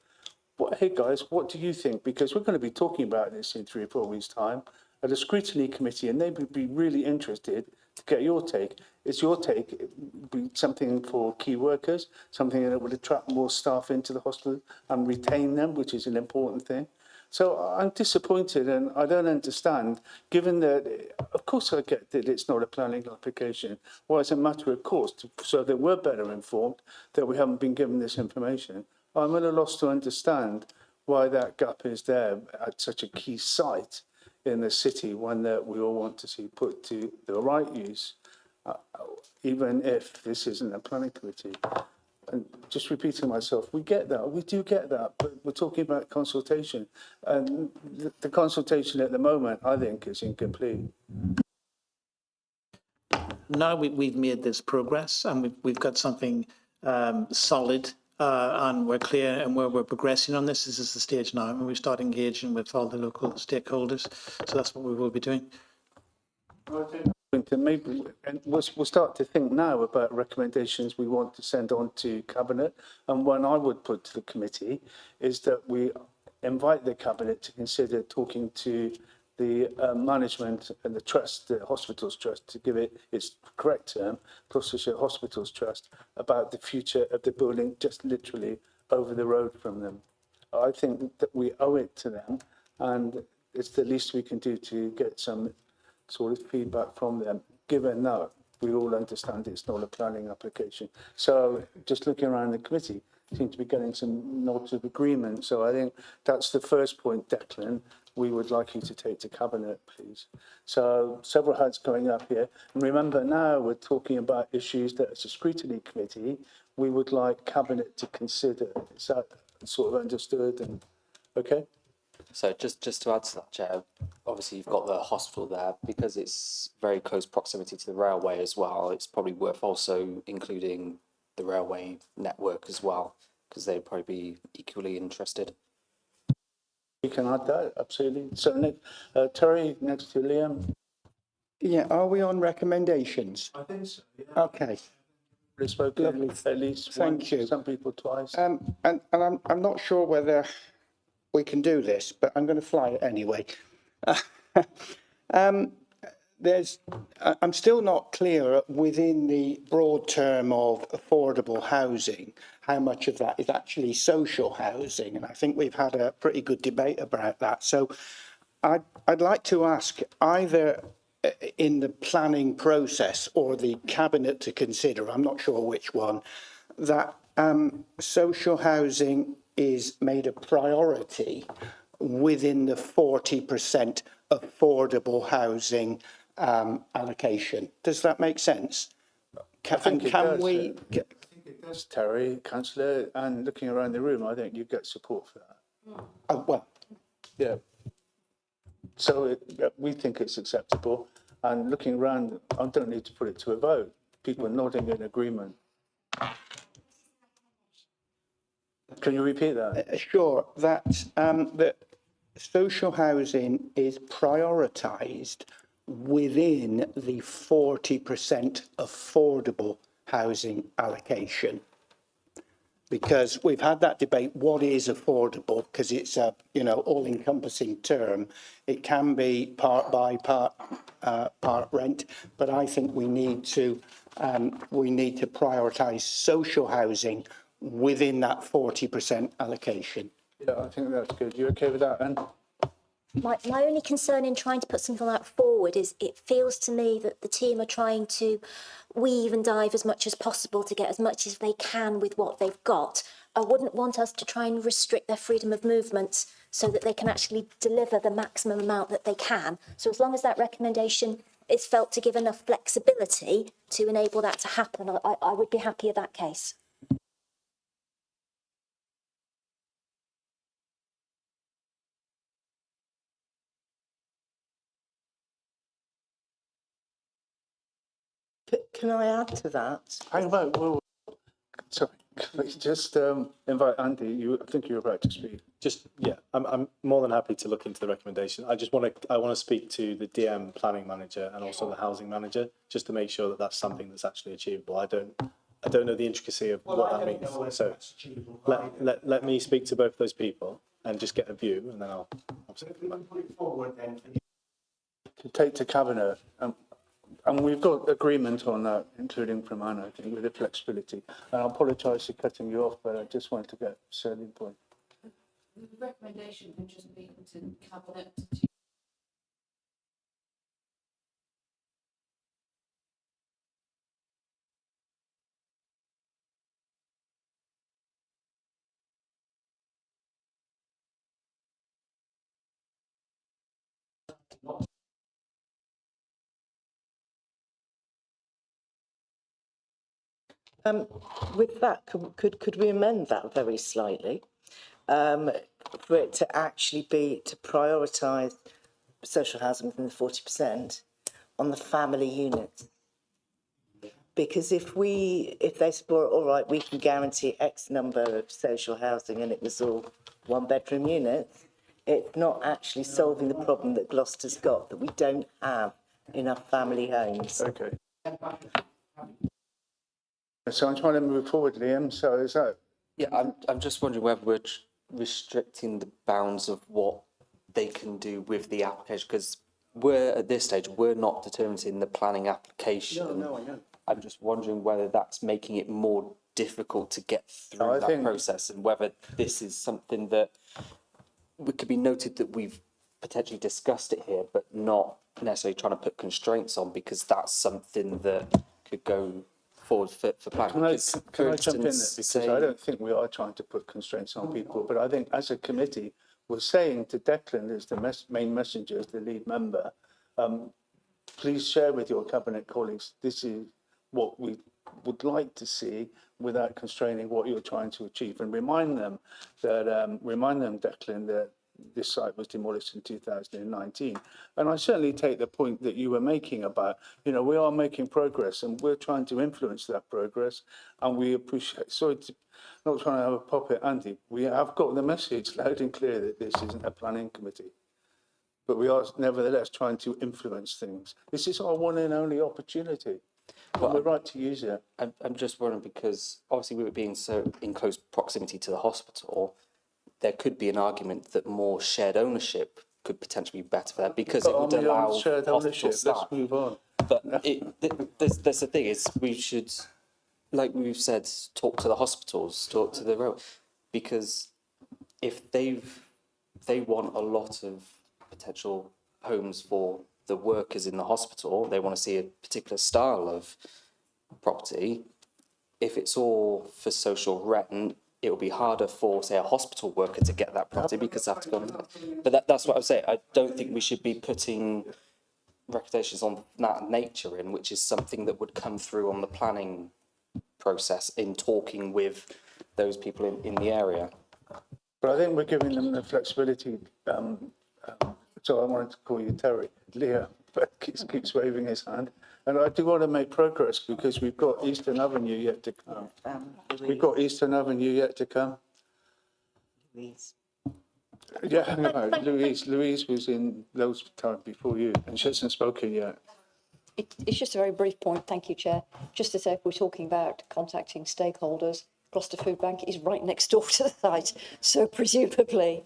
hey guys, what do you think? Because we're going to be talking about this in 3 or 4 weeks' time at a scrutiny committee, and they would be really interested to get your take. Is your take be something for key workers, something that would attract more staff into the hospital and retain them, which is an important thing? So I'm disappointed and I don't understand, given that, of course I get that it's not a planning application. Why is it a matter of course, so that we're better informed, that we haven't been given this information? I'm at a loss to understand why that gap is there at such a key site in the city, one that we all want to see put to the right use, even if this isn't a planning committee. And just repeating myself, we get that, we do get that, but we're talking about consultation. And the consultation at the moment, I think, is incomplete. Now we've made this progress and we've got something solid and we're clear and where we're progressing on this. This is the stage now when we start engaging with all the local stakeholders. So that's what we will be doing. Maybe and we'll start to think now about recommendations we want to send on to Cabinet. And one I would put to the committee is that we invite the Cabinet to consider talking to the management and the trust, the Hospitals Trust, to give it its correct term, Gloucestershire Hospitals Trust, about the future of the building just literally over the road from them. I think that we owe it to them, and it's the least we can do to get some sort of feedback from them, given that we all understand it's not a planning application. So just looking around the committee, seem to be getting some nods of agreement. So I think that's the first point, Declan, we would like you to take to Cabinet, please. So several hands going up here. And remember now we're talking about issues that as a scrutiny committee, we would like Cabinet to consider. Is that sort of understood? And okay? So just to add to that, Chair, obviously you've got the hospital there, because it's very close proximity to the railway as well. It's probably worth also including the railway network as well, because they'd probably be equally interested. You can add that, absolutely. So Nick, Terry, next to Liam. Yeah, are we on recommendations? I think so, yeah. Okay. We've spoken Lovely. at least Thank once, you. some people twice. And I'm not sure whether we can do this, but I'm going to fly it anyway. I'm still not clear within the broad term of affordable housing, how much of that is actually social housing. And I think we've had a pretty good debate about that. So I'd like to ask either in the planning process or the Cabinet to consider, I'm not sure which one, that social housing is made a priority within the 40% affordable housing allocation. Does that make sense? I think it does, Terry, Councillor, and looking around the room, I think you get support for that. Well, yeah. So we think it's acceptable, and looking around, I don't need to put it to a vote. People are nodding in agreement. Can you repeat that? Sure, that social housing is prioritised within the 40% affordable housing allocation. Because we've had that debate, what is affordable? Because it's a, all-encompassing term. It can be part by part rent, but I think we need to prioritise social housing within that 40% allocation. Yeah, I think that's good. You okay with that, Anne? My only concern in trying to put something like that forward is it feels to me that the team are trying to weave and dive as much as possible to get as much as they can with what they've got. I wouldn't want us to try and restrict their freedom of movement so that they can actually deliver the maximum amount that they can. So as long as that recommendation is felt to give enough flexibility to enable that to happen, I would be happy in that case. Can I add to that? Hang on, sorry, can we just invite Andy? I think you're about to speak. Just, yeah, I'm more than happy to look into the recommendation. I want to speak to the DM planning manager and also the housing manager, just to make sure that that's something that's actually achievable. I don't know the intricacy of what that means. So let me speak to both those people and just get a view, and then I'll Put it forward then. To take to cabinet, and we've got agreement on that, including from Anna, I think, with the flexibility. And I apologise for cutting you off, but I just wanted to get a certain point. The recommendation can just be to cabinet. With that, could we amend that very slightly? For it to actually be to prioritise social housing within the 40% on the family unit. Because if they support, all right, we can guarantee X number of social housing and it was all one bedroom units, it's not actually solving the problem that Gloucester's got, that we don't have enough family homes. Okay. So I'm trying to move forward, Liam. So is that? Yeah, I'm just wondering whether we're restricting the bounds of what they can do with the application, because at this stage, we're not determining the planning application. No, I know. I'm just wondering whether that's making it more difficult to get through that process, and whether this is something that it could be noted that we've potentially discussed it here, but not necessarily trying to put constraints on, because that's something that could go forward for planning. Can I jump in there? Because I don't think we are trying to put constraints on people, but I think as a committee, we're saying to Declan as the main messenger, as the lead member, please share with your cabinet colleagues, this is what we would like to see without constraining what you're trying to achieve, and remind them, Declan, that this site was demolished in 2019. And I certainly take the point that you were making about, we are making progress and we're trying to influence that progress, and we appreciate, not trying to have a pop at Andy, we have got the message loud and clear that this isn't a planning committee, but we are nevertheless trying to influence things. This is our one and only opportunity. Well, we're right to use it. I'm just wondering, because obviously we were being so in close proximity to the hospital, there could be an argument that more shared ownership could potentially be better for that, because it would allow shared ownership. staff. Let's move on. But that's the thing, is we should, like we've said, talk to the hospitals, talk to the rail, because if they want a lot of potential homes for the workers in the hospital, they want to see a particular style of property. If it's all for social rent, it will be harder for, say, a hospital worker to get that property, because they have to go. But that's what I would say. I don't think we should be putting recommendations on that nature in, which is something that would come through on the planning process in talking with those people in the area. But I think we're giving them the flexibility. So I wanted to call you Terry. Leah, but keeps waving his hand. And I do want to make progress, because we've got Eastern Avenue yet to come. We've got Eastern Avenue yet to come. Louise. Yeah, no, Louise was in those times before you, and she hasn't spoken yet. It's just a very brief point, thank you, Chair. Just to say, if we're talking about contacting stakeholders, Gloucester Food Bank is right next door to the site, so presumably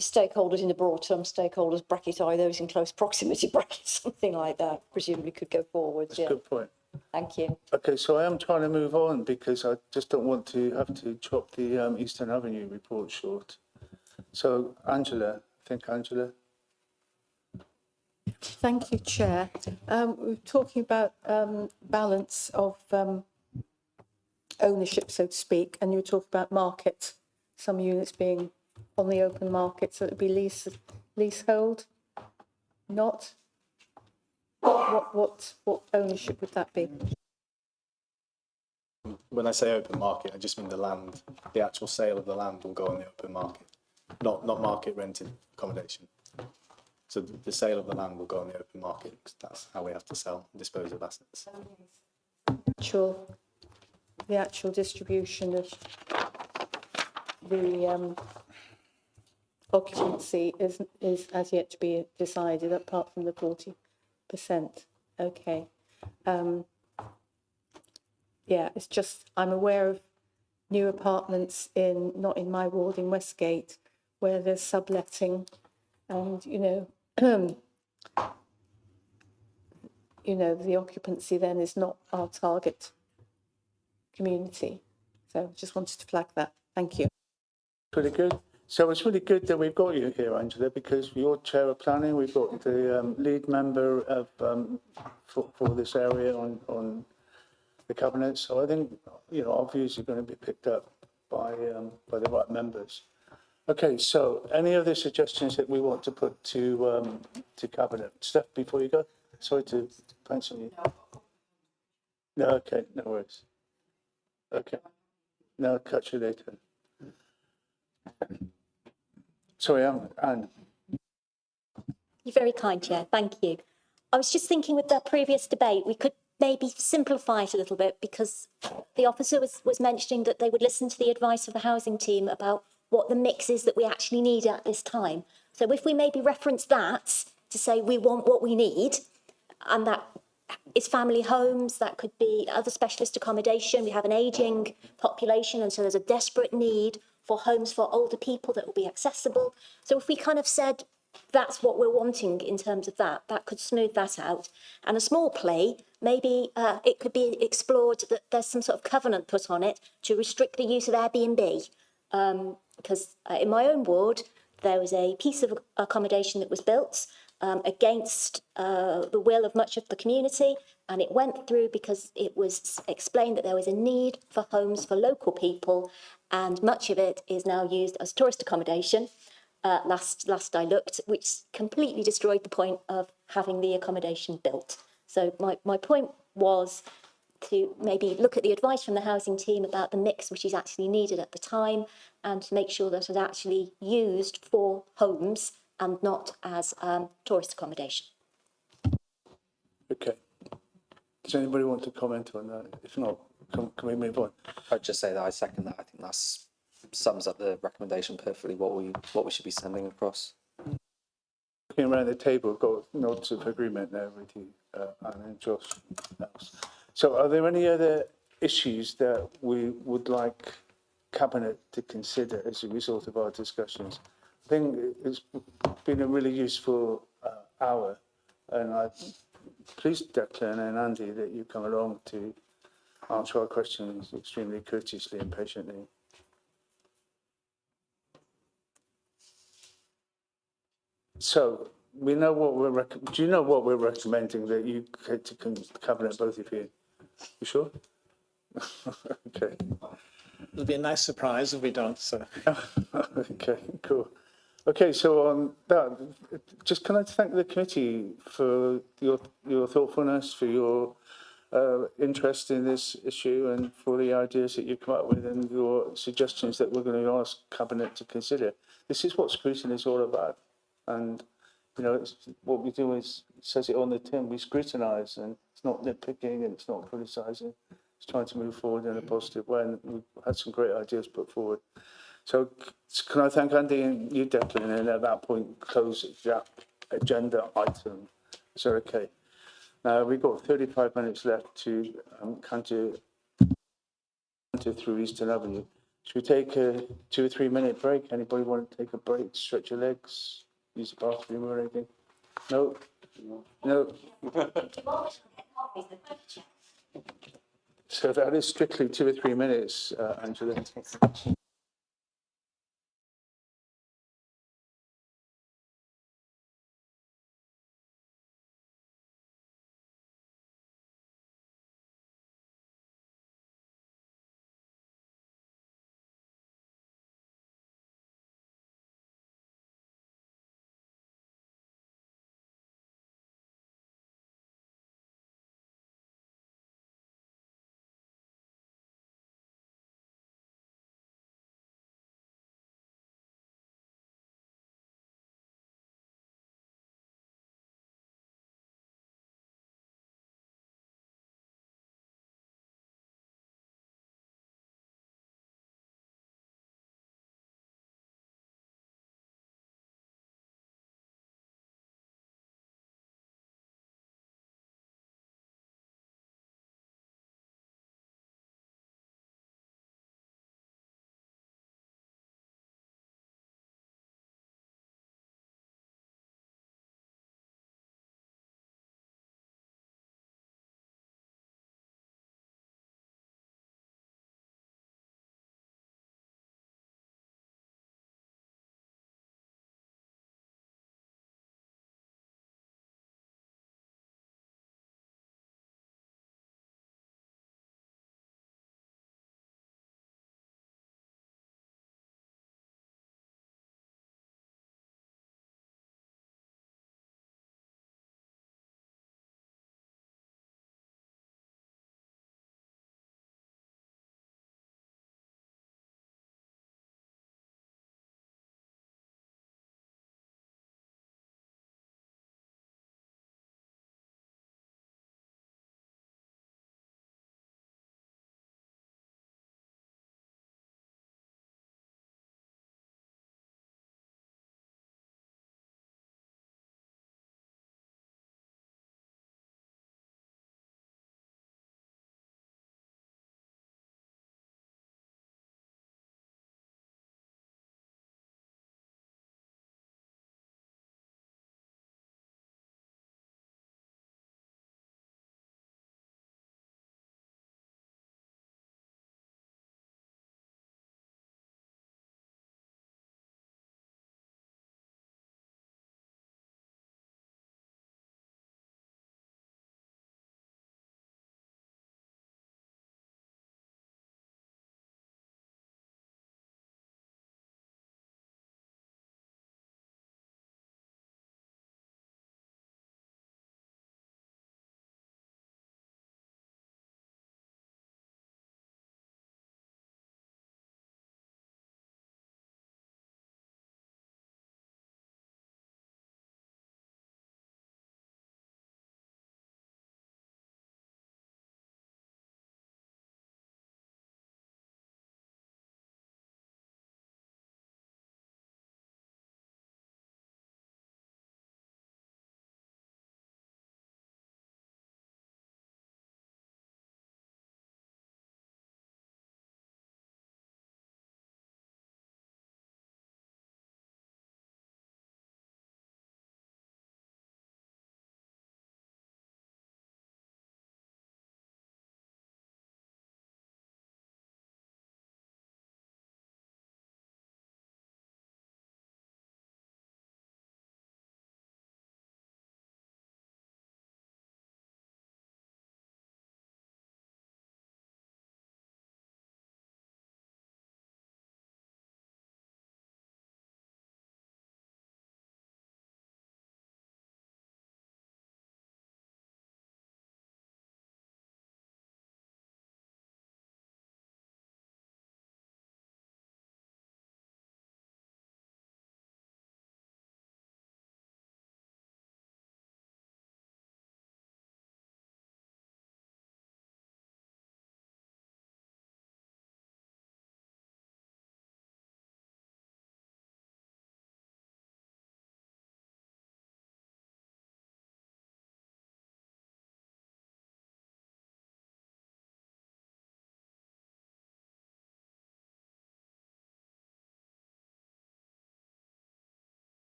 stakeholders in the broad term, stakeholders bracket I, those in close proximity bracket, something like that, presumably could go forward. That's a good point. Thank you. Okay, so I am trying to move on, because I just don't want to have to chop the Eastern Avenue report short. So, Angela, think, Angela? Thank you, Chair. We're talking about balance of ownership, so to speak, and you were talking about market, some units being on the open market, so it'd be leasehold, not? What ownership would that be? When I say open market, I just mean the land. The actual sale of the land will go on the open market, not market rented accommodation. So the sale of the land will go on the open market, because that's how we have to sell and dispose of assets. The actual distribution of the occupancy is as yet to be decided, apart from the 40%. Okay. Yeah, it's just, I'm aware of new apartments not in my ward, in Westgate, where there's subletting and, the occupancy then is not our target community. So just wanted to flag that. Thank you. Pretty good. So it's really good that we've got you here, Angela, because you're chair of planning. We've got the lead member of for this area on the cabinet. So I think our views are going to be picked up by the right members. Okay. So any other suggestions that we want to put to cabinet? Steph, before you go, sorry to pencil you. No. Okay. No worries. Okay. No, I'll catch you later. Sorry, Anne. You're very kind, Chair. Thank you. I was just thinking with the previous debate, we could maybe simplify it a little bit, because the officer was mentioning that they would listen to the advice of the housing team about what the mix is that we actually need at this time. So if we maybe reference that to say we want what we need, and that is family homes, that could be other specialist accommodation. We have an ageing population, and so there's a desperate need for homes for older people that will be accessible. So if we kind of said that's what we're wanting in terms of that could smooth that out. And a small plea, maybe it could be explored that there's some sort of covenant put on it to restrict the use of Airbnb. Because in my own ward, there was a piece of accommodation that was built against the will of much of the community, and it went through because it was explained that there was a need for homes for local people, and much of it is now used as tourist accommodation. Last I looked, which completely destroyed the point of having the accommodation built. So my point was to maybe look at the advice from the housing team about the mix which is actually needed at the time, and to make sure that it was actually used for homes and not as tourist accommodation. Okay. Does anybody want to comment on that? If not, can we move on? I'd just say that I second that. I think that sums up the recommendation perfectly, what we should be sending across. Looking around the table, we've got nods of agreement there with you, Anne and Josh. So are there any other issues that we would like Cabinet to consider as a result of our discussions? I think it's been a really useful hour, and I'm pleased, Declan and Andy, that you come along to answer our questions extremely courteously and patiently. So we know what do you know what we're recommending that you get to Cabinet, both of you? You sure? Okay. It'll be a nice surprise if we don't, so. Okay, cool. Okay, so on that, just can I thank the committee for your thoughtfulness, for your interest in this issue, and for the ideas that you come up with and your suggestions that we're going to ask Cabinet to consider. This is what Scrutiny is all about. And, it's, what we do is, it says it on the tin, we scrutinise, and it's not nitpicking and it's not criticising. It's trying to move forward in a positive way, and we've had some great ideas put forward. So can I thank Andy and you, Declan, and at that point close that agenda item. Is that okay? Now we've got 35 minutes left to canter through Eastern Avenue. Should we take a 2 or 3 minute break? Anybody want to take a break, stretch your legs, use the bathroom or anything? No? No? So that is strictly 2 or 3 minutes, Angela.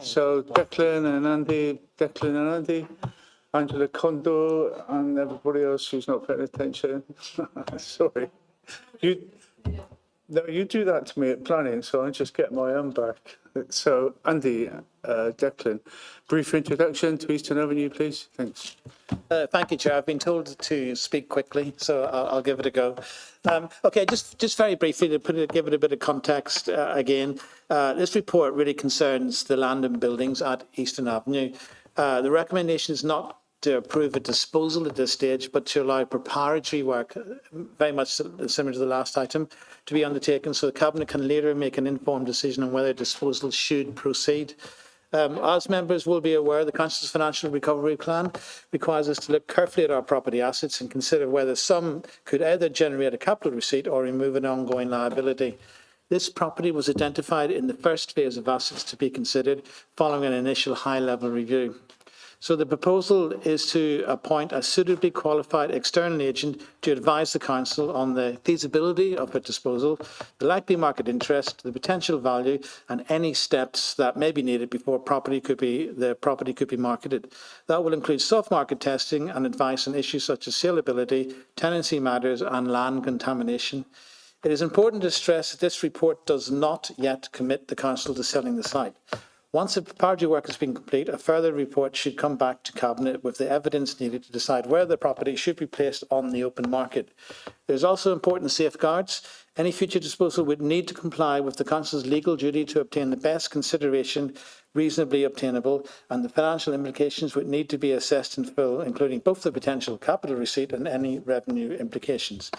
So Declan and Andy, Angela Condor, and everybody else who's not paying attention. Sorry. No, you do that to me at planning, so I just get my own back. So, Andy, Declan, brief introduction to Eastern Avenue, please. Thanks. Thank you, Chair. I've been told to speak quickly, so I'll give it a go. Okay, just very briefly to give it a bit of context again. This report really concerns the land and buildings at Eastern Avenue. The recommendation is not to approve a disposal at this stage, but to allow preparatory work, very much similar to the last item, to be undertaken so the Cabinet can later make an informed decision on whether disposal should proceed. As members will be aware, the Council's Financial Recovery Plan requires us to look carefully at our property assets and consider whether some could either generate a capital receipt or remove an ongoing liability. This property was identified in the first phase of assets to be considered following an initial high-level review. So the proposal is to appoint a suitably qualified external agent to advise the council on the feasibility of a disposal, the likely market interest, the potential value, and any steps that may be needed before the property could be marketed. That will include soft market testing and advice on issues such as saleability, tenancy matters, and land contamination. It is important to stress that this report does not yet commit the council to selling the site. Once the preparatory work has been complete, a further report should come back to Cabinet with the evidence needed to decide where the property should be placed on the open market. There's also important safeguards. Any future disposal would need to comply with the Council's legal duty to obtain the best consideration reasonably obtainable, and the financial implications would need to be assessed in full, including both the potential capital receipt and any revenue implications.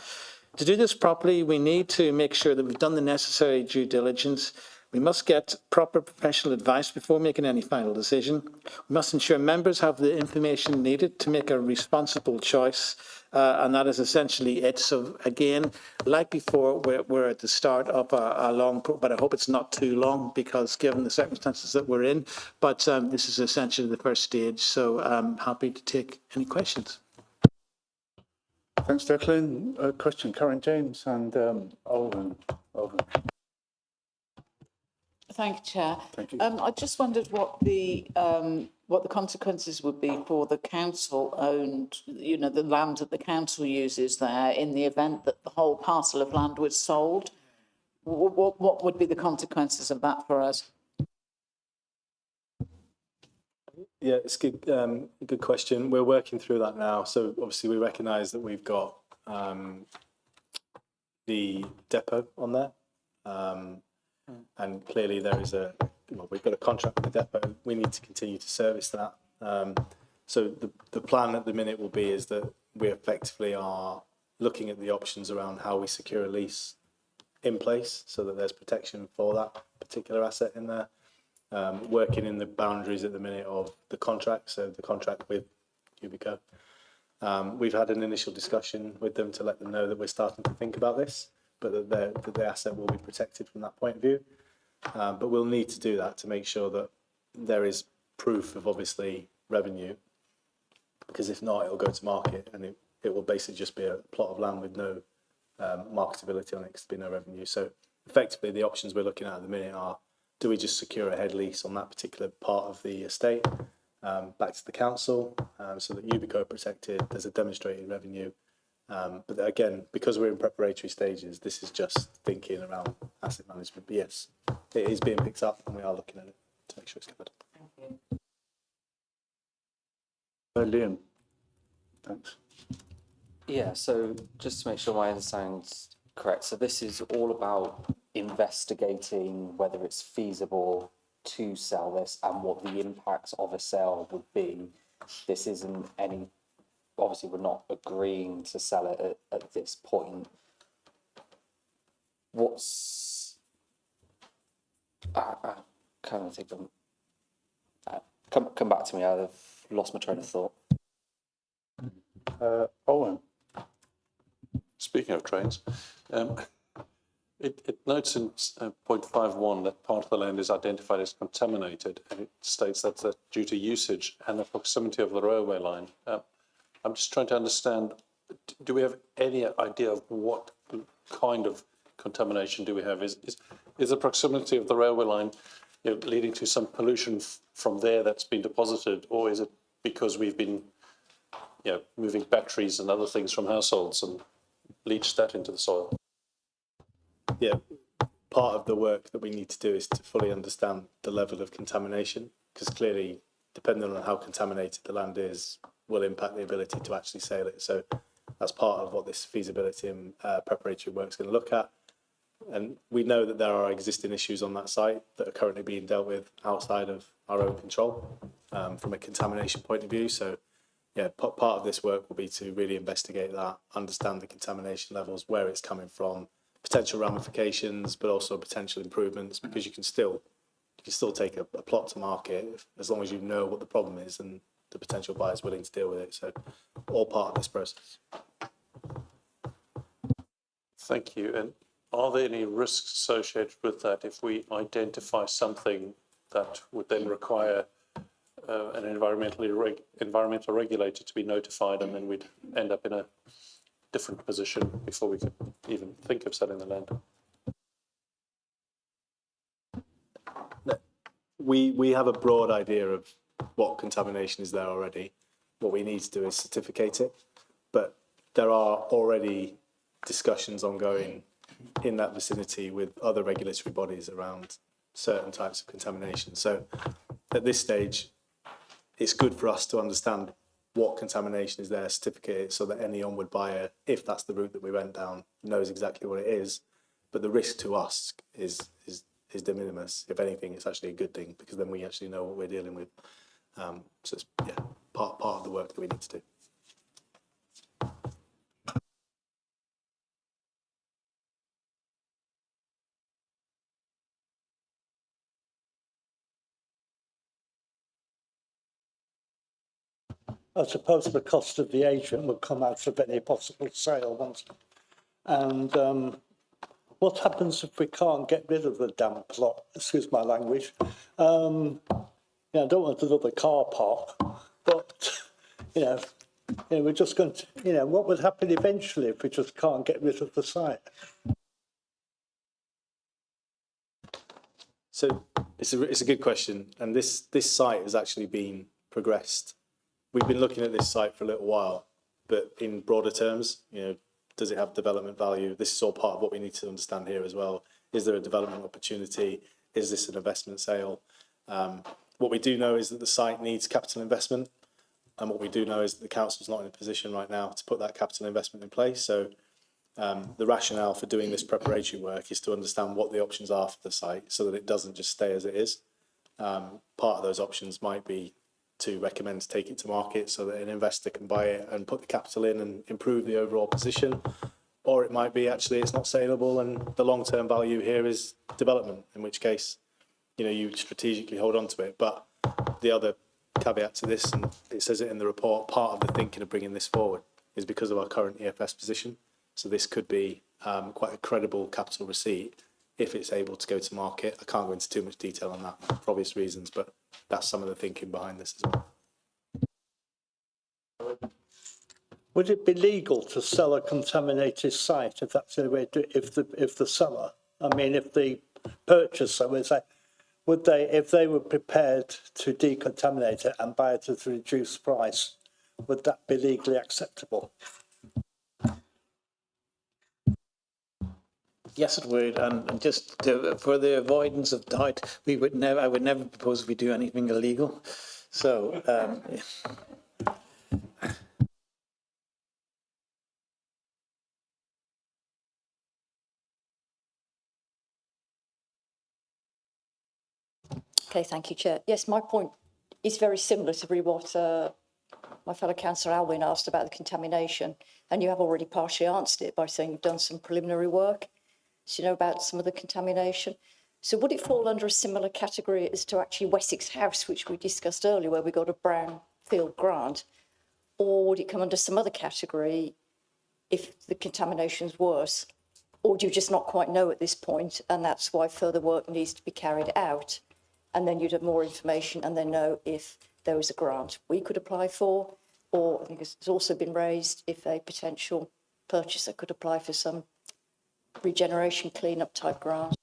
To do this properly, we need to make sure that we've done the necessary due diligence. We must get proper professional advice before making any final decision. We must ensure members have the information needed to make a responsible choice, and that is essentially it. So again, like before, we're at the start of a long, but I hope it's not too long because given the circumstances that we're in, but this is essentially the first stage, so I'm happy to take any questions. Thanks, Declan. A question, Karen James and Olwen. Thank you, Chair. Thank you. I just wondered what the consequences would be for the council-owned, the land that the council uses there in the event that the whole parcel of land was sold. What would be the consequences of that for us? Yeah, it's good. Good question. We're working through that now. So obviously we recognise that we've got the depot on there. And clearly there is we've got a contract with the depot. We need to continue to service that. So the plan at the minute will be is that we effectively are looking at the options around how we secure a lease in place so that there's protection for that particular asset in there. Working in the boundaries at the minute of the contract, so the contract with Ubico. We've had an initial discussion with them to let them know that we're starting to think about this, but that the asset will be protected from that point of view. But we'll need to do that to make sure that there is proof of obviously revenue, because if not, it'll go to market and it will basically just be a plot of land with no marketability on it because there'll be no revenue. So effectively, the options we're looking at the minute are: do we just secure a head lease on that particular part of the estate back to the council so that Ubico are protected, there's a demonstrated revenue. But again, because we're in preparatory stages, this is just thinking around asset management. But yes, it is being picked up and we are looking at it to make sure it's covered. Thank you. Liam, thanks. Yeah, so just to make sure my understanding's correct, so this is all about investigating whether it's feasible to sell this and what the impacts of a sale would be. This isn't any, obviously we're not agreeing to sell it at this point. What's, I kind of think come back to me, I've lost my train of thought. Owen. Speaking of trains, it notes in point 5.1 that part of the land is identified as contaminated, and it states that's due to usage and the proximity of the railway line. I'm just trying to understand, do we have any idea of what kind of contamination do we have? Is the proximity of the railway line leading to some pollution from there that's been deposited, or is it because we've been, moving batteries and other things from households and leached that into the soil? Yeah, part of the work that we need to do is to fully understand the level of contamination, because clearly, depending on how contaminated the land is, will impact the ability to actually sale it. So that's part of what this feasibility and preparatory work is going to look at. And we know that there are existing issues on that site that are currently being dealt with outside of our own control from a contamination point of view. So yeah, part of this work will be to really investigate that, understand the contamination levels, where it's coming from, potential ramifications, but also potential improvements, because you can still take a plot to market as long as you know what the problem is and the potential buyer is willing to deal with it. So all part of this process. Thank you. And are there any risks associated with that if we identify something that would then require an environmental regulator to be notified, and then we'd end up in a different position before we could even think of selling the land? We have a broad idea of what contamination is there already. What we need to do is certificate it, but there are already discussions ongoing in that vicinity with other regulatory bodies around certain types of contamination. So at this stage, it's good for us to understand what contamination is there, certificate it, so that any onward buyer, if that's the route that we went down, knows exactly what it is. But the risk to us is de minimis. If anything, it's actually a good thing, because then we actually know what we're dealing with. So it's part of the work that we need to do. I suppose the cost of the agent would come out of any possible sale once. And what happens if we can't get rid of the damn plot? Excuse my language. I don't want another car park, but we're just going to, what would happen eventually if we just can't get rid of the site? So it's a good question, and this site has actually been progressed. We've been looking at this site for a little while, but in broader terms, does it have development value? This is all part of what we need to understand here as well. Is there a development opportunity? Is this an investment sale? What we do know is that the site needs capital investment, and what we do know is that the council's not in a position right now to put that capital investment in place. So the rationale for doing this preparatory work is to understand what the options are for the site, so that it doesn't just stay as it is. Part of those options might be to recommend to take it to market so that an investor can buy it and put the capital in and improve the overall position. Or it might be actually it's not saleable and the long-term value here is development, in which case, you strategically hold on to it. But the other caveat to this, and it says it in the report, part of the thinking of bringing this forward is because of our current EFS position. So this could be quite a credible capital receipt if it's able to go to market. I can't go into too much detail on that for obvious reasons, but that's some of the thinking behind this as well. Would it be legal to sell a contaminated site if that's the way to, if the seller, if the purchaser if they were prepared to decontaminate it and buy it at a reduced price, would that be legally acceptable? Yes, it would, and just for the avoidance of doubt, I would never propose we do anything illegal. So, Okay, thank you, Chair. Yes, my point is very similar to really what my fellow councillor Alwyn asked about the contamination, and you have already partially answered it by saying you've done some preliminary work, so you know about some of the contamination. So would it fall under a similar category as to actually Wessex House, which we discussed earlier, where we got a brownfield grant, or would it come under some other category if the contamination's worse? Or do you just not quite know at this point, and that's why further work needs to be carried out? And then you'd have more information and then know if there was a grant we could apply for, or I think it's also been raised if a potential purchaser could apply for some regeneration clean-up type grant.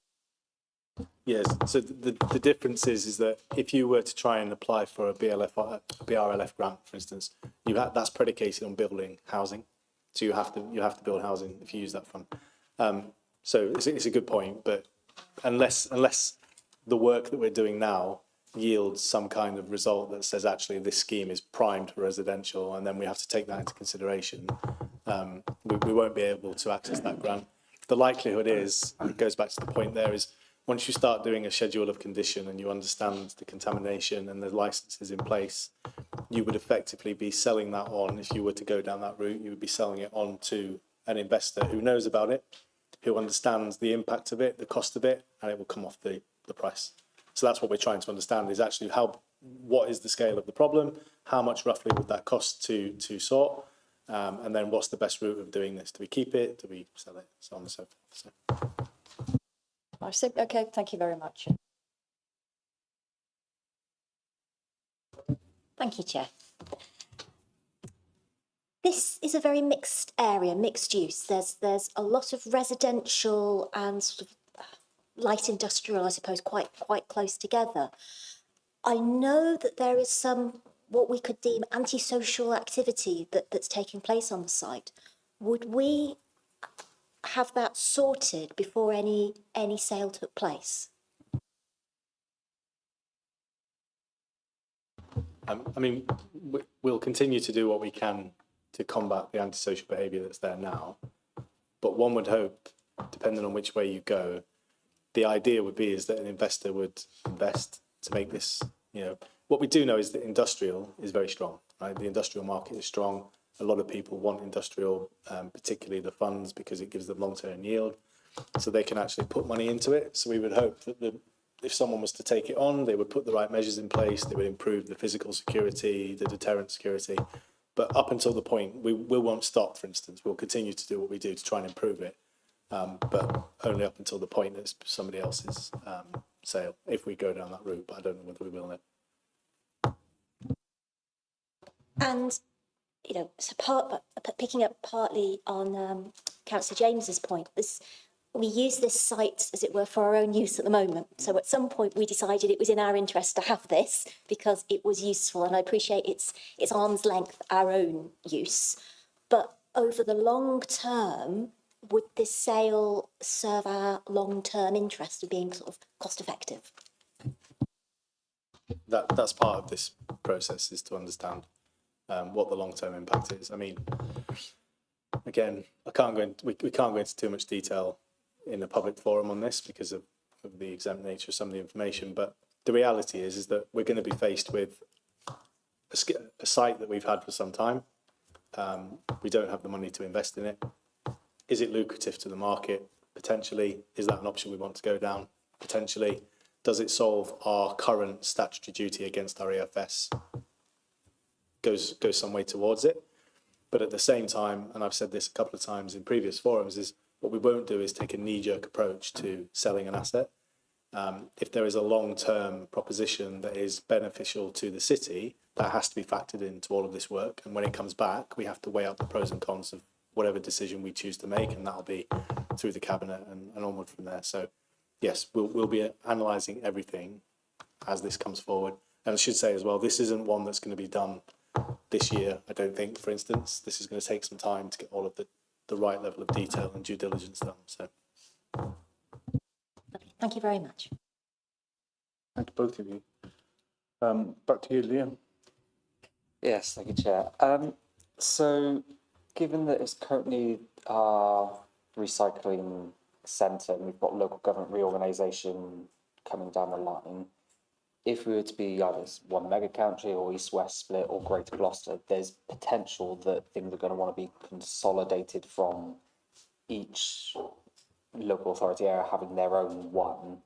Yes, so the difference is that if you were to try and apply for a BRLF grant, for instance, that's predicated on building housing. So you have to build housing if you use that fund. So it's a good point, but unless the work that we're doing now yields some kind of result that says actually this scheme is primed for residential, and then we have to take that into consideration, we won't be able to access that grant. The likelihood is, it goes back to the point there, is once you start doing a schedule of condition and you understand the contamination and the licenses in place, you would effectively be selling that on. If you were to go down that route, you would be selling it on to an investor who knows about it, who understands the impact of it, the cost of it, and it will come off the price. So that's what we're trying to understand, is actually what is the scale of the problem, how much roughly would that cost to sort, and then what's the best route of doing this? Do we keep it? Do we sell it? So on and so forth. So. I said, okay, thank you very much. Thank you, Chair. This is a very mixed area, mixed use. There's a lot of residential and sort of light industrial, I suppose, quite close together. I know that there is some what we could deem antisocial activity that's taking place on the site. Would we have that sorted before any sale took place? I mean, we'll continue to do what we can to combat the antisocial behaviour that's there now. But one would hope, depending on which way you go, the idea would be is that an investor would invest to make this, what we do know is that industrial is very strong, right? The industrial market is strong. A lot of people want industrial, particularly the funds, because it gives them long-term yield. So they can actually put money into it. So we would hope that if someone was to take it on, they would put the right measures in place. They would improve the physical security, the deterrent security. But up until the point, we won't stop, for instance. We'll continue to do what we do to try and improve it. But only up until the point that it's somebody else's sale, if we go down that route. But I don't know whether we will now. And, so picking up partly on Councillor James's point, we use this site, as it were, for our own use at the moment. So at some point we decided it was in our interest to have this because it was useful, and I appreciate it's arm's length, our own use. But over the long term, would this sale serve our long-term interest of being sort of cost effective? That's part of this process, is to understand what the long-term impact is. I mean, again, we can't go into too much detail in a public forum on this because of the exempt nature of some of the information. But the reality is that we're going to be faced with a site that we've had for some time. We don't have the money to invest in it. Is it lucrative to the market? Potentially. Is that an option we want to go down? Potentially. Does it solve our current statutory duty against our EFS? Goes some way towards it. But at the same time, and I've said this a couple of times in previous forums, is what we won't do is take a knee-jerk approach to selling an asset. If there is a long-term proposition that is beneficial to the city, that has to be factored into all of this work. And when it comes back, we have to weigh up the pros and cons of whatever decision we choose to make, and that'll be through the cabinet and onward from there. So, yes, we'll be analysing everything as this comes forward. And I should say as well, this isn't one that's going to be done this year, I don't think, for instance. This is going to take some time to get all of the right level of detail and due diligence done. So, thank you very much. Thank you, both of you. Back to you, Liam. Yes, thank you, Chair. So, given that it's currently our recycling centre and we've got local government reorganisation coming down the line, if we were to be either one mega country or east-west split or Greater Gloucester, there's potential that things are going to want to be consolidated from each local authority area having their own one.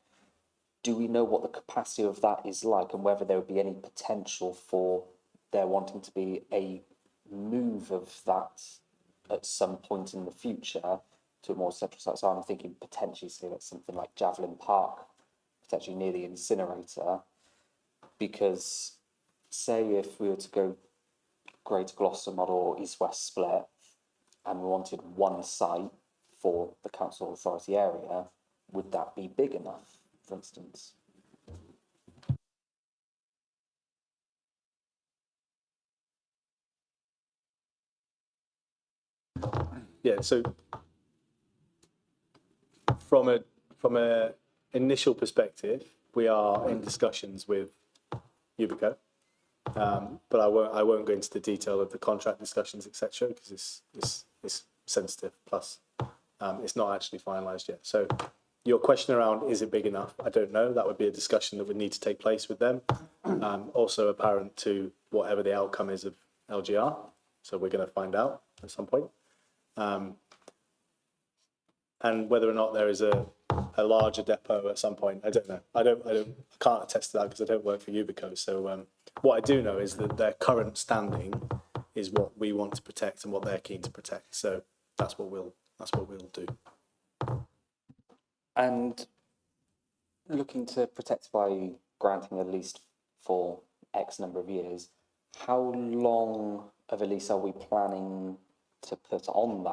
Do we know what the capacity of that is like, and whether there would be any potential for there wanting to be a move of that at some point in the future to a more central site? So I'm thinking potentially, say, that's something like Javelin Park, potentially near the incinerator, because say if we were to go Greater Gloucester model or east-west split and we wanted one site for the council authority area, would that be big enough for instance? Yeah, so from a initial perspective, we are in discussions with Yubico, but I won't go into the detail of the contract discussions, etc., because it's sensitive. Plus, it's not actually finalised yet. So, your question around is it big enough? I don't know. That would be a discussion that would need to take place with them. Also apparent to whatever the outcome is of LGR. So we're going to find out at some point. And whether or not there is a larger depot at some point, I don't know. I can't attest to that because I don't work for Yubico. So what I do know is that their current standing is what we want to protect and what they're keen to protect. So that's what we'll do. And looking to protect by granting a lease for X number of years, how long of a lease are we planning to put on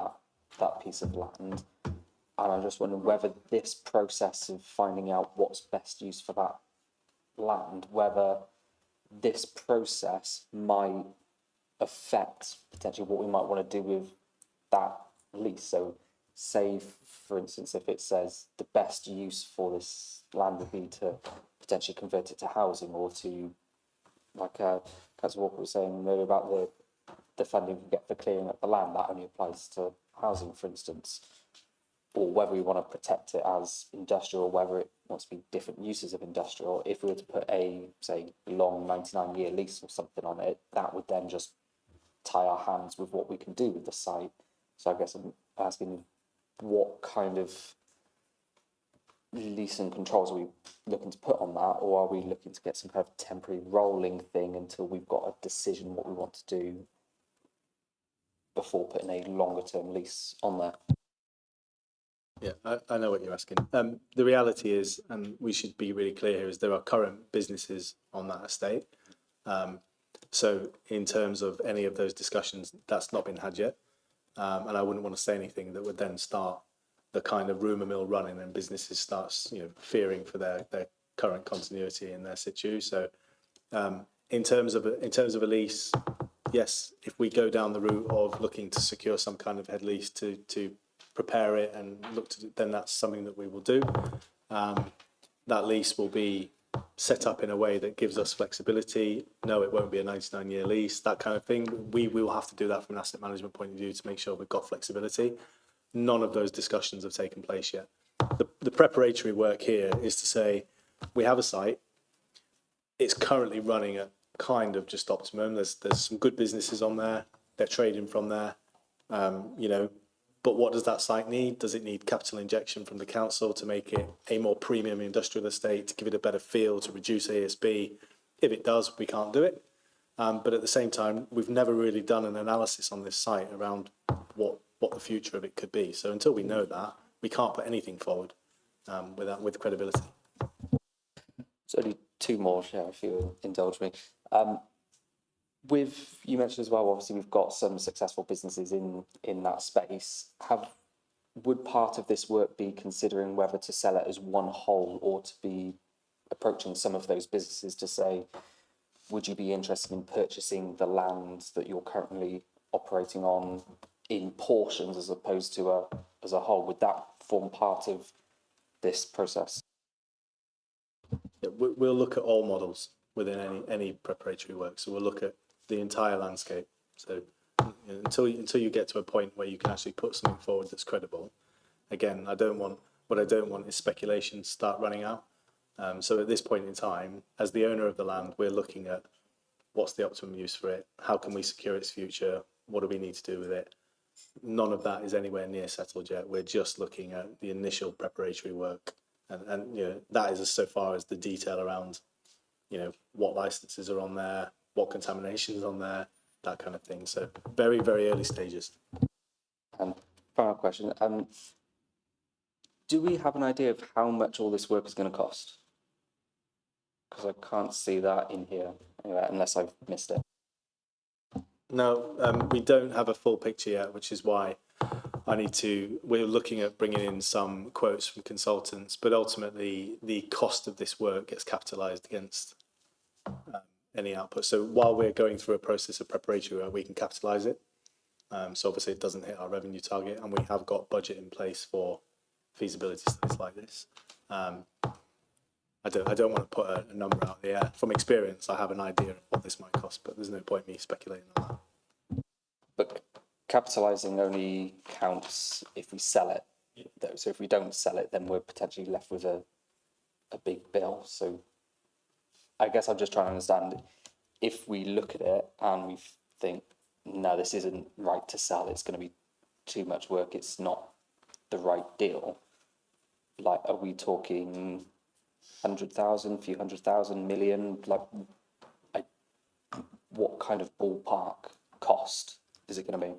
that piece of land? And I'm just wondering whether this process of finding out what's best use for that land, whether this process might affect potentially what we might want to do with that lease. So say, for instance, if it says the best use for this land would be to potentially convert it to housing or to, like Councillor Walker was saying earlier about the funding we get for clearing up the land, that only applies to housing, for instance. Or whether we want to protect it as industrial, or whether it wants to be different uses of industrial. If we were to put a, say, long 99-year lease or something on it, that would then just tie our hands with what we can do with the site. So I guess I'm asking what kind of lease and controls are we looking to put on that, or are we looking to get some kind of temporary rolling thing until we've got a decision what we want to do before putting a longer term lease on there? Yeah, I know what you're asking. The reality is, and we should be really clear here, is there are current businesses on that estate. So in terms of any of those discussions, that's not been had yet. And I wouldn't want to say anything that would then start the kind of rumour mill running and businesses starts, fearing for their current continuity in their situ. So in terms of a lease, yes, if we go down the route of looking to secure some kind of head lease to prepare it and look to, then that's something that we will do. That lease will be set up in a way that gives us flexibility. No, it won't be a 99-year lease, that kind of thing. We will have to do that from an asset management point of view to make sure we've got flexibility. None of those discussions have taken place yet. The preparatory work here is to say, we have a site, it's currently running at kind of just optimum. There's some good businesses on there, they're trading from there, but what does that site need? Does it need capital injection from the council to make it a more premium industrial estate, to give it a better feel, to reduce ASB? If it does, we can't do it. But at the same time, we've never really done an analysis on this site around what the future of it could be. So until we know that, we can't put anything forward with credibility. So only two more, if you indulge me. You mentioned as well, obviously we've got some successful businesses in that space. Would part of this work be considering whether to sell it as one whole or to be approaching some of those businesses to say, would you be interested in purchasing the land that you're currently operating on in portions as opposed to as a whole? Would that form part of this process? Yeah, we'll look at all models within any preparatory work. So we'll look at the entire landscape. So until you get to a point where you can actually put something forward that's credible. Again, what I don't want is speculation to start running out. So at this point in time, as the owner of the land, we're looking at what's the optimum use for it, how can we secure its future, what do we need to do with it. None of that is anywhere near settled yet. We're just looking at the initial preparatory work, and that is so far as the detail around what licenses are on there, what contamination is on there, that kind of thing. So very, very early stages. Final question. Do we have an idea of how much all this work is going to cost? Because I can't see that in here, anyway, unless I've missed it. No, we don't have a full picture yet, which is why we're looking at bringing in some quotes from consultants, but ultimately the cost of this work gets capitalised against any output. So while we're going through a process of preparatory work, we can capitalise it. So obviously it doesn't hit our revenue target, and we have got budget in place for feasibility studies like this. I don't want to put a number out there. From experience, I have an idea of what this might cost, but there's no point me speculating on that. But capitalising only counts if we sell it, though. So if we don't sell it, then we're potentially left with a big bill. So I guess I'm just trying to understand, if we look at it and we think, no, this isn't right to sell, it's going to be too much work, it's not the right deal. Like, are we talking 100,000, few 100,000, million? Like, what kind of ballpark cost is it going to be?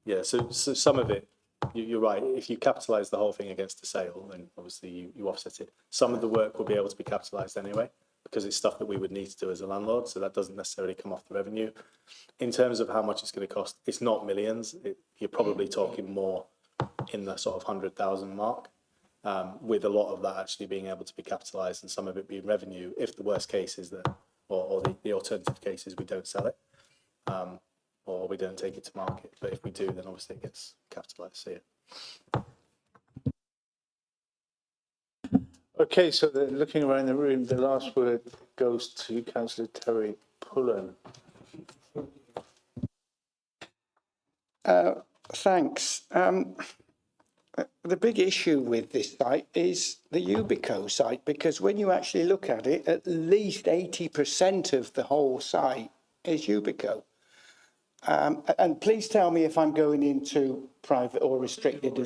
Yeah, so some of it, you're right. If you capitalise the whole thing against the sale, then obviously you offset it. Some of the work will be able to be capitalised anyway, because it's stuff that we would need to do as a landlord, so that doesn't necessarily come off the revenue. In terms of how much it's going to cost, it's not millions. You're probably talking more in the sort of 100,000 mark, with a lot of that actually being able to be capitalised and some of it being revenue, if the worst case is that, or the alternative case is we don't sell it, or we don't take it to market. But if we do, then obviously it gets capitalised. So yeah. Okay, so looking around the room, the last word goes to Councillor Terry Pullen. Thanks. The big issue with this site is the Ubico site, because when you actually look at it, at least 80% of the whole site is Ubico. And please tell me if I'm going into private or restricted.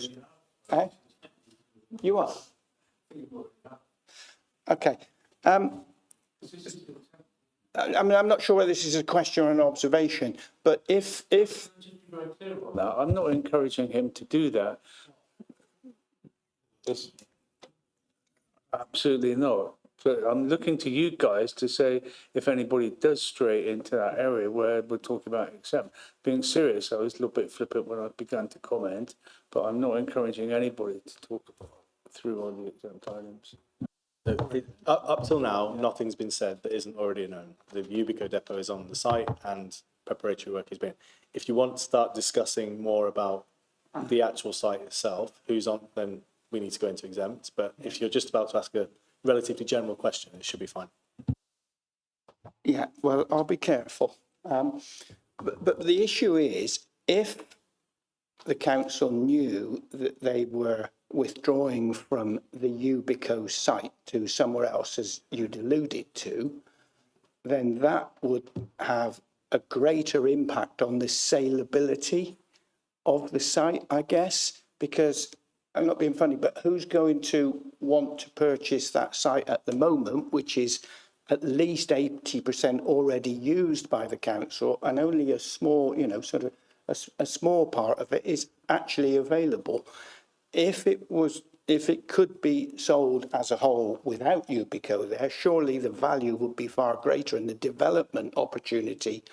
You are? Okay. I mean, I'm not sure whether this is a question or an observation, but if Now, I'm not encouraging him to do that. It's absolutely not. But I'm looking to you guys to say if anybody does stray into that area where we're talking about exempt. Being serious, I was a little bit flippant when I began to comment, but I'm not encouraging anybody to talk through all the exempt items. Up till now, nothing's been said that isn't already known. The Ubico depot is on the site and preparatory work is being. If you want to start discussing more about the actual site itself, who's on, then we need to go into exempt. But if you're just about to ask a relatively general question, it should be fine. Yeah, well, I'll be careful. But the issue is, if the council knew that they were withdrawing from the Ubico site to somewhere else, as you'd alluded to, then that would have a greater impact on the saleability of the site, I guess, because I'm not being funny, but who's going to want to purchase that site at the moment, which is at least 80% already used by the council, and only a small, sort of a small part of it is actually available. If it could be sold as a whole without Ubico there, surely the value would be far greater and the development opportunity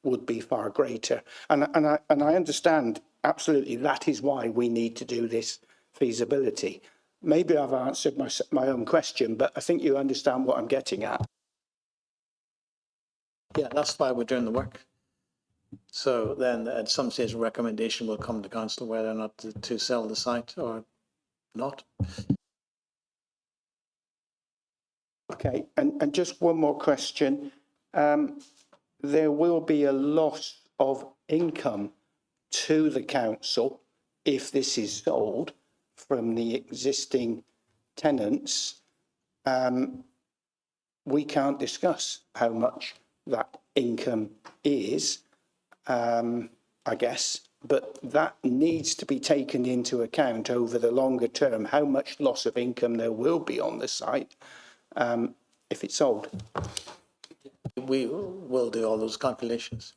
would be far greater. And I understand absolutely that is why we need to do this feasibility. Maybe I've answered my own question, but I think you understand what I'm getting at. Yeah, that's why we're doing the work. So then at some stage, a recommendation will come to council whether or not to sell the site or not. Okay, and just one more question. There will be a loss of income to the council if this is sold from the existing tenants. We can't discuss how much that income is, I guess, but that needs to be taken into account over the longer term, how much loss of income there will be on the site if it's sold. We will do all those calculations.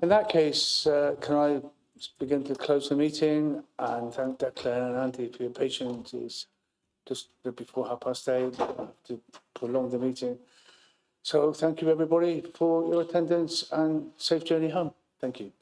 In that case, can I begin to close the meeting and thank Declan and Andy for your patience. It's just before 8:30, I have to prolong the meeting. So thank you everybody for your attendance and safe journey home. Thank you.